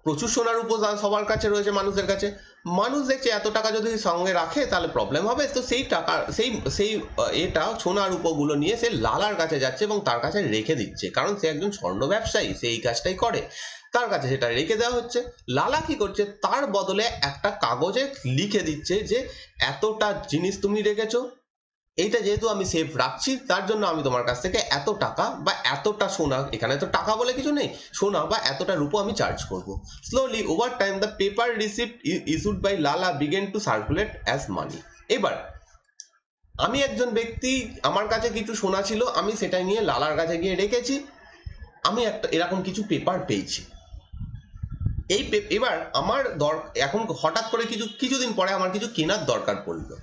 প্রচুর সোনার উপর সবার কাছে রয়েছে, মানুষের কাছে। মানুষ দেখছে এত টাকা যদি সঙ্গে রাখে তাহলে প্রবলেম হবে, তো সেই টাকা সেই এটা সোনার উপগুলো নিয়ে সে লালার কাছে যাচ্ছে এবং তার কাছে রেখে দিচ্ছে, কারণ সে একজন স্বর্ণ ব্যবসায়ী, সে এই কাজটাই করে, তার কাছে সেটা রেখে দেওয়া হচ্ছে। লালা কি করছে, তার বদলে একটা কাগজে লিখে দিচ্ছে যে এতটা জিনিস তুমি রেখেছো, এইটা যেহেতু আমি সেফ রাখছি, তার জন্য আমি তোমার কাছ থেকে এত টাকা বা এতটা সোনা, এখানে তো টাকা বলে কিছু নেই, সোনা বা এতটা রূপো আমি চার্জ করব। Slowly over time the paper receipt issued by Lala begin to circulate as money. এবার আমি একজন ব্যক্তি, আমার কাছে কিছু সোনা ছিল, আমি সেটা নিয়ে লালার কাছে গিয়ে রেখেছি, আমি একটা এরকম কিছু পেপার পেয়েছি। এই এবার আমার এখন হঠাৎ করে কিছুদিন পরে আমার কিছু কেনার দরকার পড়লো,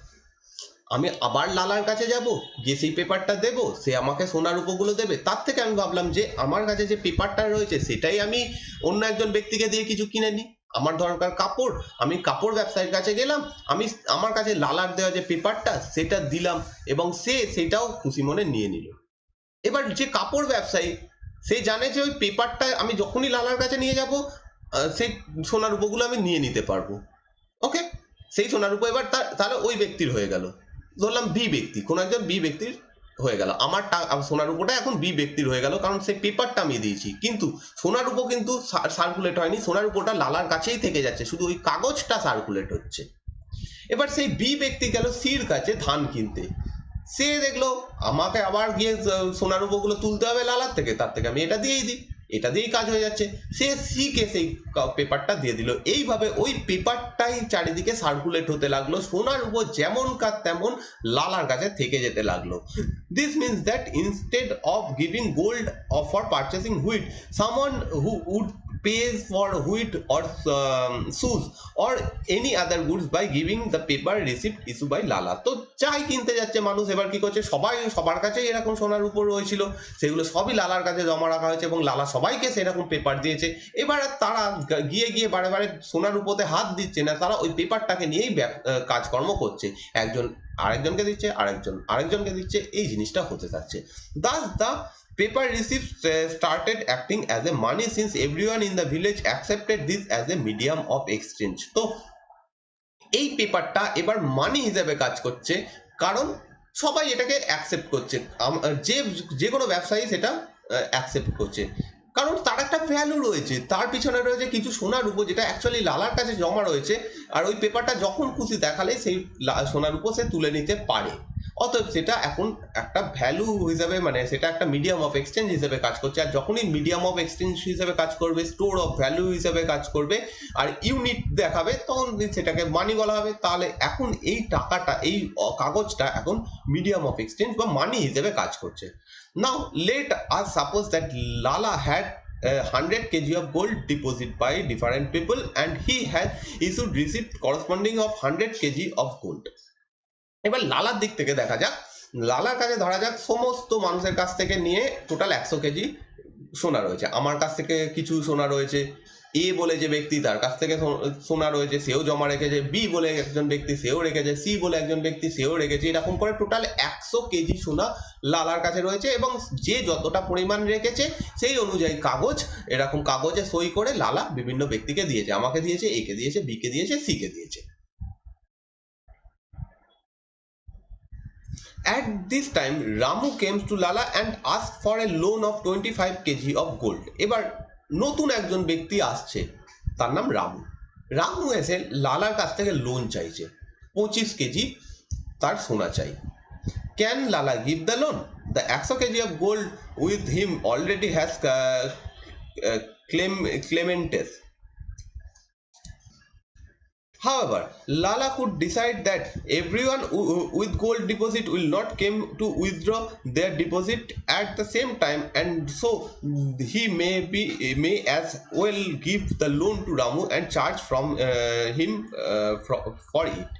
আমি আবার লালার কাছে যাব, গিয়ে সেই পেপারটা দেব, সে আমাকে সোনার উপগুলো দেবে। তার থেকে আমি ভাবলাম যে আমার কাছে যে পেপারটা রয়েছে সেটাই আমি অন্য একজন ব্যক্তিকে দিয়ে কিছু কিনে নিই। আমার দরকার কাপড়, আমি কাপড় ব্যবসায়ীর কাছে গেলাম, আমি আমার কাছে লালার দেওয়া যে পেপারটা সেটা দিলাম, এবং সে সেটাও খুশি মনে নিয়ে নিল। এবার যে কাপড় ব্যবসায়ী, সে জানে যে ওই পেপারটা আমি যখনই লালার কাছে নিয়ে যাব, সেই সোনার উপগুলো আমি নিয়ে নিতে পারবো। ওকে, সেই সোনার উপর এবার তাহলে ওই ব্যক্তির হয়ে গেল, ধরলাম বি ব্যক্তি, কোন একজন বি ব্যক্তির হয়ে গেল, আমার সোনার উপরটা এখন বি ব্যক্তির হয়ে গেল, কারণ সেই পেপারটা আমি দিয়েছি। কিন্তু সোনার উপর কিন্তু সার্কুলেট হয়নি, সোনার উপরটা লালার কাছেই থেকে যাচ্ছে, শুধু ওই কাগজটা সার্কুলেট হচ্ছে। এবার সেই বি ব্যক্তি গেল সির কাছে ধান কিনতে, সে দেখলো আমাকে আবার গিয়ে সোনার উপগুলো তুলতে হবে লালার থেকে, তার থেকে আমি এটা দিয়েই দিই, এটা দিয়েই কাজ হয়ে যাচ্ছে। সে সিকে সেই পেপারটা দিয়ে দিল, এইভাবে ওই পেপারটাই চারিদিকে সার্কুলেট হতে লাগলো, সোনার উপর যেমন কাজ তেমন লালার কাছে থেকে যেতে লাগলো। This means that instead of giving gold for purchasing wheat, someone who would pays for wheat or shoes or any other goods by giving the paper receipt issued by Lala. তো যাই কিনতে যাচ্ছে মানুষ, এবার কি করছে, সবার কাছেই এরকম সোনার উপর রয়েছিল, সেগুলো সবই লালার কাছে জমা রাখা হয়েছে এবং লালা সবাইকে সেরকম পেপার দিয়েছে। এবার তারা গিয়ে বারে বারে সোনার উপরে হাত দিচ্ছে না, তারা ওই পেপারটাকে নিয়েই কাজকর্ম করছে, একজন আরেকজনকে দিচ্ছে, আরেকজনকে দিচ্ছে, এই জিনিসটা হতে থাকছে। Thus the paper receipts started acting as a money since everyone in the village accepted this as a medium of exchange. তো এই পেপারটা এবার মানি হিসেবে কাজ করছে, কারণ সবাই এটাকে অ্যাকসেপ্ট করছে, যে কোনো ব্যবসায়ী সেটা অ্যাকসেপ্ট করছে, কারণ তার একটা ভ্যালু রয়েছে, তার পিছনে রয়েছে কিছু সোনার উপর যেটা অ্যাকচুয়ালি লালার কাছে জমা রয়েছে, আর ওই পেপারটা যখন খুশি দেখালে সেই সোনার উপর সে তুলে নিতে পারে। অতএব সেটা এখন একটা ভ্যালু হিসেবে, মানে সেটা একটা মিডিয়াম অফ এক্সচেঞ্জ হিসেবে কাজ করছে, আর যখনই মিডিয়াম অফ এক্সচেঞ্জ হিসেবে কাজ করবে, স্টোর অফ ভ্যালু হিসেবে কাজ করবে, আর ইউনিট দেখাবে, তখন সেটাকে মানি বলা হবে। তাহলে এখন এই টাকাটা, এই কাগজটা এখন মিডিয়াম অফ এক্সচেঞ্জ বা মানি হিসেবে কাজ করছে। নাও লেট আস সাপোজ দ্যাট লালা had 100 kg of gold deposit by different people and he has issued receipt corresponding of 100 kg of gold. এবার লালার দিক থেকে দেখা যাক, লালার কাছে ধরা যাক সমস্ত মানুষের কাছ থেকে নিয়ে টোটাল 100 কেজি সোনা রয়েছে, আমার কাছ থেকে কিছু সোনা রয়েছে, এ বলে যে ব্যক্তি তার কাছ থেকে সোনা রয়েছে সেও জমা রেখেছে, বি বলে একজন ব্যক্তি সেও রেখেছে, সি বলে একজন ব্যক্তি সেও রেখেছে, এরকম করে টোটাল 100 কেজি সোনা লালার কাছে রয়েছে এবং যে যতটা পরিমাণ রেখেছে সেই অনুযায়ী কাগজ, এরকম কাগজে সই করে লালা বিভিন্ন ব্যক্তিকে দিয়েছে, আমাকে দিয়েছে, এ কে দিয়েছে, বি কে দিয়েছে, সি কে দিয়েছে। At this time, Ramu came to Lala and asked for a loan of 25 kg of gold. এবার নতুন একজন ব্যক্তি আসছে, তার নাম রামু। রামু এসে লালার কাছ থেকে লোন চাইছে, 25 কেজি তার সোনা চাই। Can Lala give the loan? The 100 kg of gold with him already has claimants. However, Lala could decide that everyone with gold deposit will not come to withdraw their deposit at the same time, and so he may as well give the loan to Ramu and charge from him for it.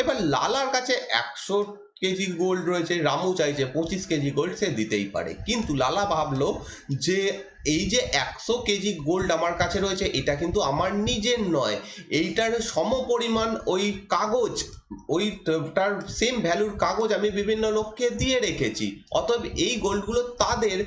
এবার লালার কাছে 100 KG gold রয়েছে, রামু চাইছে 25 KG gold, সে দিতেই পারে, কিন্তু লালা ভাবলো যে এই যে 100 কেজি গোল্ড আমার কাছে রয়েছে এটা কিন্তু আমার নিজের নয়, এইটার সমপরিমাণ ওই কাগজ, ওইটার সেম ভ্যালুর কাগজ আমি বিভিন্ন লোককে দিয়ে রেখেছি, অতএব এই গোল্ডগুলো তাদের,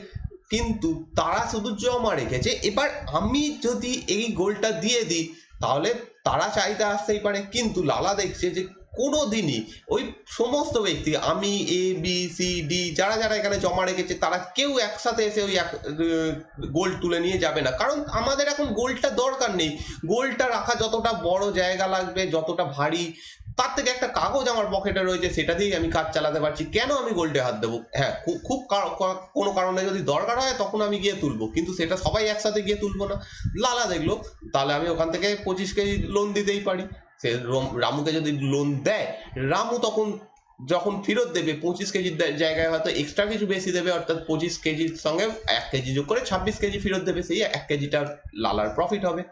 কিন্তু তারা শুধু জমা রেখেছে। এবার আমি যদি এই গোল্ডটা দিয়ে দিই তাহলে তারা চাইতে আসতেই পারে, কিন্তু লালা দেখছে যে কোনোদিনই ওই সমস্ত ব্যক্তি, আমি, এ, বি, সি, ডি, যারা যারা এখানে জমা রেখেছে তারা কেউ একসাথে এসে ওই গোল্ড তুলে নিয়ে যাবে না, কারণ আমাদের এখন গোল্ডটা দরকার নেই। গোল্ডটা রাখা যতটা বড় জায়গা লাগবে, যতটা ভারী, তার থেকে একটা কাগজ আমার পকেটে রয়েছে, সেটা দিয়েই আমি কাজ চালাতে পারছি, কেন আমি গোল্ডে হাত দেবো? হ্যাঁ, খুব কোনো কারণে যদি দরকার হয় তখন আমি গিয়ে তুলবো, কিন্তু সেটা সবাই একসাথে গিয়ে তুলবো না। লালা দেখলো তাহলে আমি ওখান থেকে 25 কেজি লোন দিতেই পারি, সে রামুকে যদি লোন দেয়, রামু তখন যখন ফেরত দেবে 25 কেজির জায়গায় হয়তো এক্সট্রা কিছু বেশি দেবে, অর্থাৎ 25 কেজির সঙ্গে 1 কেজি যোগ করে 26 কেজি ফেরত দেবে, সেই 1 কেজিটা লালার প্রফিট হবে।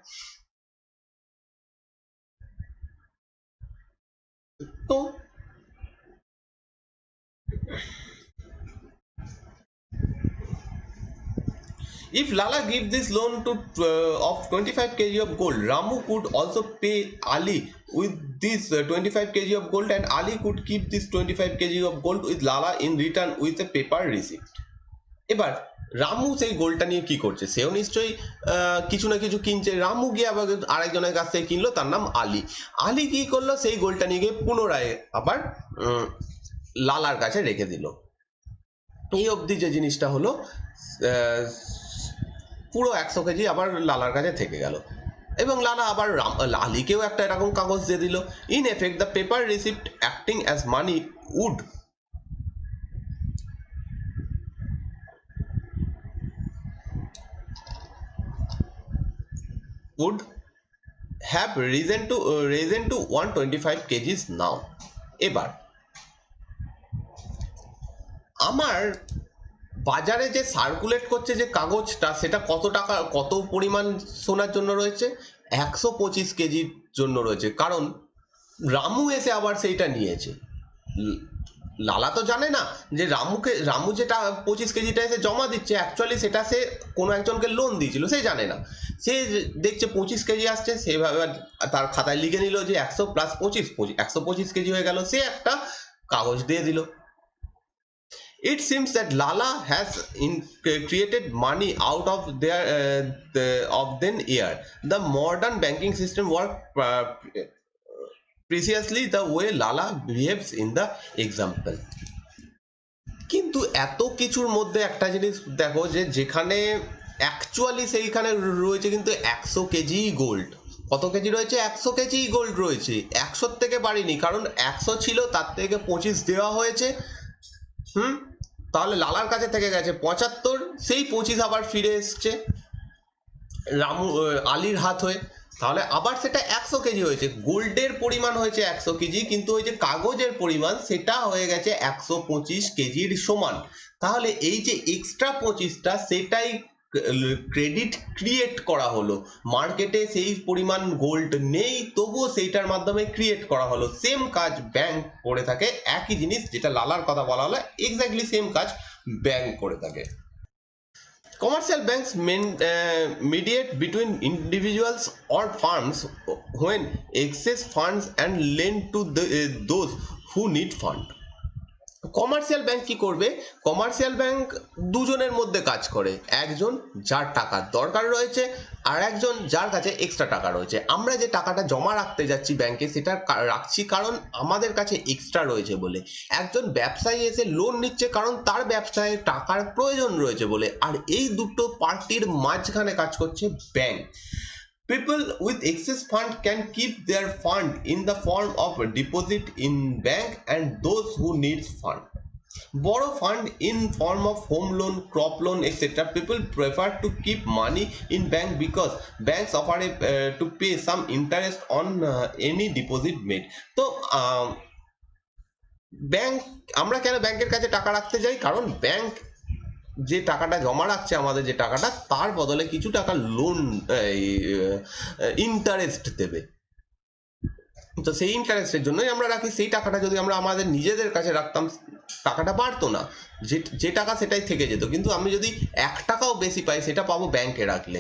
তো if Lala gives this loan to of 25 kg of gold, Ramu could also pay Ali with this 25 kg of gold, and Ali could keep this 25 kg of gold with Lala in return with a paper receipt. এবার রামু সেই গোল্ডটা নিয়ে কি করছে, সেও নিশ্চয়ই কিছু না কিছু কিনছে। রামু গিয়ে আবার আরেকজনের কাছ থেকে কিনলো, তার নাম আলী। আলী কি করলো, সেই গোল্ডটা নিয়ে গিয়ে পুনরায় আবার লালার কাছে রেখে দিল। এই অবধি যে জিনিসটা হলো, পুরো 100 কেজি আবার লালার কাছে থেকে গেল, এবং লালা আবার আলীকেও একটা এরকম কাগজ দিয়ে দিল। In effect the paper receipt acting as money would have risen to 125 kgs now. এবার আমার বাজারে যে সার্কুলেট করছে যে কাগজটা, সেটা কত টাকা, কত পরিমাণ সোনার জন্য রয়েছে? 125 কেজির জন্য রয়েছে, কারণ রামু এসে আবার সেইটা নিয়েছে। লালা তো জানে না যে রামু যেটা 25 কেজিটা এসে জমা দিচ্ছে, অ্যাকচুয়ালি সেটা সে কোনো একজনকে লোন দিয়েছিল, সে জানে না। সে দেখছে 25 কেজি আসছে, সেভাবে তার খাতায় লিখে নিল যে 100 প্লাস 25 125 কেজি হয়ে গেল, সে একটা কাগজ দিয়ে দিল। It seems that Lala has created money out of then air. The modern banking system works precisely the way Lala behaves in the example. কিন্তু এত কিছুর মধ্যে একটা জিনিস দেখো, যে যেখানে অ্যাকচুয়ালি সেইখানে রয়েছে কিন্তু 100 কেজি গোল্ড। কত কেজি রয়েছে? 100 কেজি গোল্ড রয়েছে, 100 থেকে বাড়িনি, কারণ 100 ছিল, তার থেকে 25 দেওয়া হয়েছে। তাহলে লালার কাছে থেকে গেছে 75, সেই 25 আবার ফিরে এসছে আলীর হাত হয়ে, তাহলে আবার সেটা 100 কেজি হয়েছে। গোল্ডের পরিমাণ হয়েছে 100 কেজি, কিন্তু ওই যে কাগজের পরিমাণ সেটা হয়ে গেছে 125 কেজির সমান। তাহলে এই যে এক্সট্রা 25টা, সেটাই ক্রেডিট ক্রিয়েট করা হলো, মার্কেটে সেই পরিমাণ গোল্ড নেই তবুও সেইটার মাধ্যমে ক্রিয়েট করা হলো, সেম কাজ ব্যাংক করে থাকে। একই জিনিস যেটা লালার কথা বলা হলো, এক্স্যাক্টলি সেম কাজ ব্যাংক করে থাকে। Commercial banks mediate between individuals or firms when excess funds and lend to those who need fund. Commercial bank কি করবে? কমার্শিয়াল ব্যাংক দুজনের মধ্যে কাজ করে, একজন যার টাকার দরকার রয়েছে আর একজন যার কাছে এক্সট্রা টাকা রয়েছে। আমরা যে টাকাটা জমা রাখতে যাচ্ছি ব্যাংকে, সেটা রাখছি কারণ আমাদের কাছে এক্সট্রা রয়েছে বলে। একজন ব্যবসায়ী এসে লোন নিচ্ছে কারণ তার ব্যবসায় টাকার প্রয়োজন রয়েছে বলে। আর এই দুটো পার্টির মাঝখানে কাজ করছে bank. People with excess fund can keep their fund in the form of a deposit in bank, and those who need fund borrow fund in form of home loan, crop loan, etc. People prefer to keep money in bank because banks offer to pay some interest on any deposit made. তো bank, আমরা কেন ব্যাংকের কাছে টাকা রাখতে যাই? কারণ bank যে টাকাটা জমা রাখছে, আমাদের যে টাকাটা, তার বদলে কিছু টাকা লোন ইন্টারেস্ট দেবে। তো সেই ইন্টারেস্টের জন্যই আমরা রাখি। সেই টাকাটা যদি আমরা আমাদের নিজেদের কাছে রাখতাম, টাকাটা বাড়তো না, যে টাকা সেটাই থেকে যেত। কিন্তু আমি যদি 1 টাকাও বেশি পাই, সেটা পাবো ব্যাংকে রাখলে।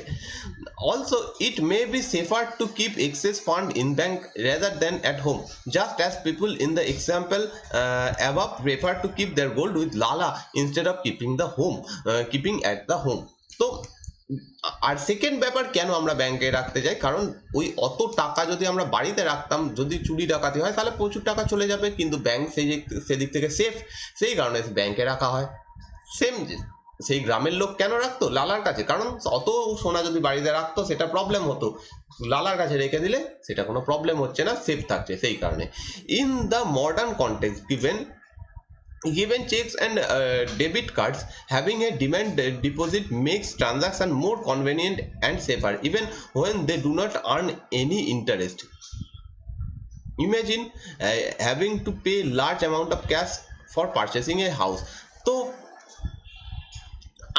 Also, it may be safer to keep excess fund in bank rather than at home, just as people in the example above prefer to keep their gold with Lala instead of keeping at the home. তো আর second ব্যাপার, কেন আমরা ব্যাংকে রাখতে যাই? কারণ ওই অত টাকা যদি আমরা বাড়িতে রাখতাম, যদি চুরি ডাকাতি হয় তাহলে প্রচুর টাকা চলে যাবে, কিন্তু ব্যাংক সেদিক থেকে সেফ, সেই কারণে ব্যাংকে রাখা হয়। সেম সেই গ্রামের লোক কেন রাখতো? লালার কাছে, কারণ অত সোনা যদি বাড়িতে রাখতো সেটা প্রবলেম হতো। লালার কাছে রেখে দিলে সেটা কোনো প্রবলেম হচ্ছে না, সেফ থাকছে, সেই কারণে। In the modern context, given checks and debit cards, having a demand deposit makes transaction more convenient and safer, even when they do not earn any interest. Imagine having to pay large amount of cash for purchasing a house. তো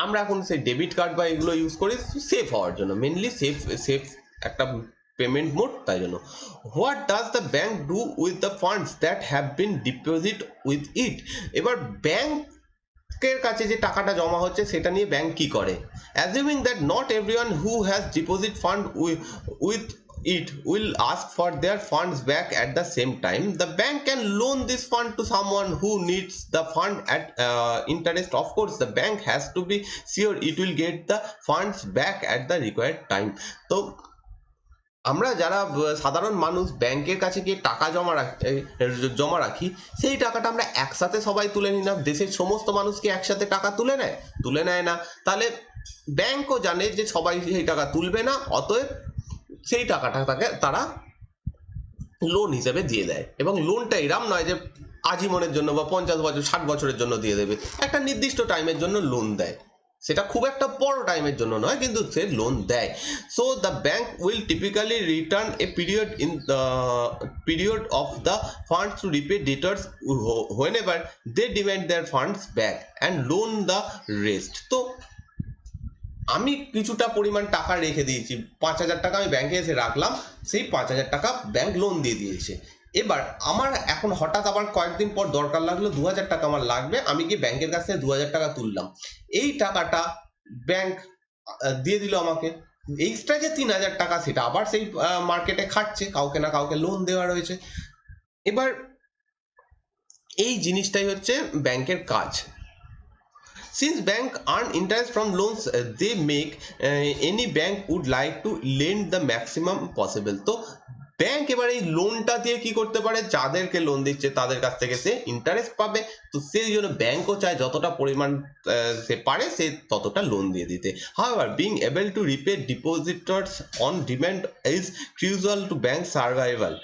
আমরা এখন সেই debit card বা এগুলো use করি safe হওয়ার জন্য, mainly safe একটা পেমেন্ট মোড, তাই জন্য। What does the bank do with the funds that have been deposit with it? এবার ব্যাংকের কাছে যে টাকাটা জমা হচ্ছে সেটা নিয়ে ব্যাংক কি করে? Assuming that not everyone who has deposit fund with it will ask for their funds back at the same time, the bank can loan this fund to someone who needs the fund at interest. Of course, the bank has to be sure it will get the funds back at the required time. তো আমরা যারা সাধারণ মানুষ ব্যাংকের কাছে গিয়ে টাকা জমা রাখি, সেই টাকাটা আমরা একসাথে সবাই তুলে নিই না। দেশের সমস্ত মানুষ কি একসাথে টাকা তুলে নেয় না। তাহলে ব্যাংকও জানে যে সবাই সেই টাকা তুলবে না, অতএব সেই টাকাটা তাকে তারা লোন হিসেবে দিয়ে দেয়। এবং লোনটা এরম নয় যে আজীবনের জন্য বা 50 বছর 60 বছরের জন্য দিয়ে দেবে, একটা নির্দিষ্ট টাইমের জন্য লোন দেয়, সেটা খুব একটা বড় টাইমের জন্য নয়, কিন্তু সে লোন দেয়। So the bank will typically return A period of the funds to repay debtors whenever they demand their funds back and loan the rest. তো আমি কিছুটা পরিমাণ টাকা রেখে দিয়েছি, 5,000 টাকা আমি ব্যাংকে এসে রাখলাম, সেই 5,000 টাকা ব্যাংক লোন দিয়ে দিয়েছে। এবার আমার এখন হঠাৎ আবার কয়েকদিন পর দরকার লাগলো, 2,000 টাকা আমার লাগবে, আমি গিয়ে ব্যাংকের কাছ থেকে 2,000 টাকা তুললাম। এই টাকাটা ব্যাংক দিয়ে দিল আমাকে। এক্সট্রা যে 3,000 টাকা, সেটা আবার সেই মার্কেটে খাটছে, কাউকে না কাউকে লোন দেওয়া রয়েছে। এবার এই জিনিসটাই হচ্ছে ব্যাংকের কাজ। Since bank earn interest from loans they make, any bank would like to lend the maximum possible. তো ব্যাংক এবার এই লোনটা দিয়ে কি করতে পারে? যাদেরকে লোন দিচ্ছে তাদের কাছ থেকে সে ইন্টারেস্ট পাবে, তো সেই জন্য ব্যাংকও চায় যতটা পরিমাণ সে পারে সে ততটা লোন দিয়ে দিতে। However, being able to repay depositors on demand is crucial to bank survival.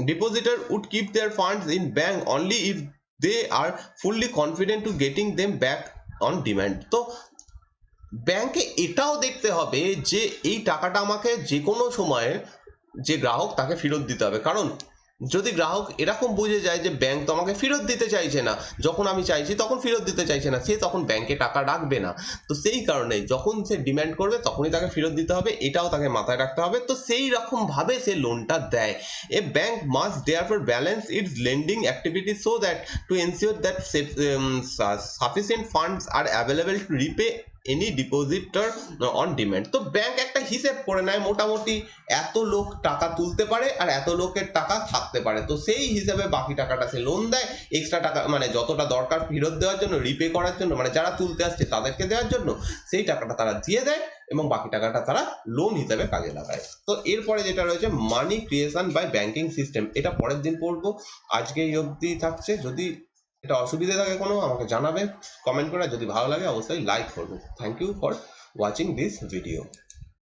Depositor would keep their funds in bank only if they are fully confident to getting them back on demand. তো ব্যাংকে এটাও দেখতে হবে যে এই টাকাটা আমাকে যে কোনো সময়ে যে গ্রাহক তাকে ফেরত দিতে হবে, কারণ যদি গ্রাহক এরকম বুঝে যায় যে ব্যাংক তো আমাকে ফেরত দিতে চাইছে না, যখন আমি চাইছি তখন ফেরত দিতে চাইছে না, সে তখন ব্যাংকে টাকা রাখবে না। তো সেই কারণে যখন সে ডিম্যান্ড করবে তখনই তাকে ফেরত দিতে হবে, এটাও তাকে মাথায় রাখতে হবে। তো সেই রকম ভাবে সে লোনটা দেয়। A bank must therefore balance its lending activity so that to ensure that sufficient funds are available to repay any depositor on demand. তো ব্যাংক একটা হিসেব করে নেয় মোটামুটি এত লোক টাকা তুলতে পারে আর এত লোকের টাকা থাকতে পারে, তো সেই হিসাবে বাকি টাকাটা সে লোন দেয়। এক্সট্রা টাকা মানে যতটা দরকার ফেরত দেওয়ার জন্য, রিপে করার জন্য, মানে যারা তুলতে আসছে তাদেরকে দেওয়ার জন্য সেই টাকাটা তারা দিয়ে দেয় এবং বাকি টাকাটা তারা লোন হিসাবে কাজে লাগায়। তো এরপরে যেটা রয়েছে মানি ক্রিয়েশন বাই ব্যাংকিং সিস্টেম, এটা পরের দিন পড়বো। আজকে এই অবধি থাকছে। যদি এটা অসুবিধা থাকে কোনো আমাকে জানাবে কমেন্ট করে, যদি ভালো লাগে অবশ্যই লাইক করবে। Thank you for watching this video.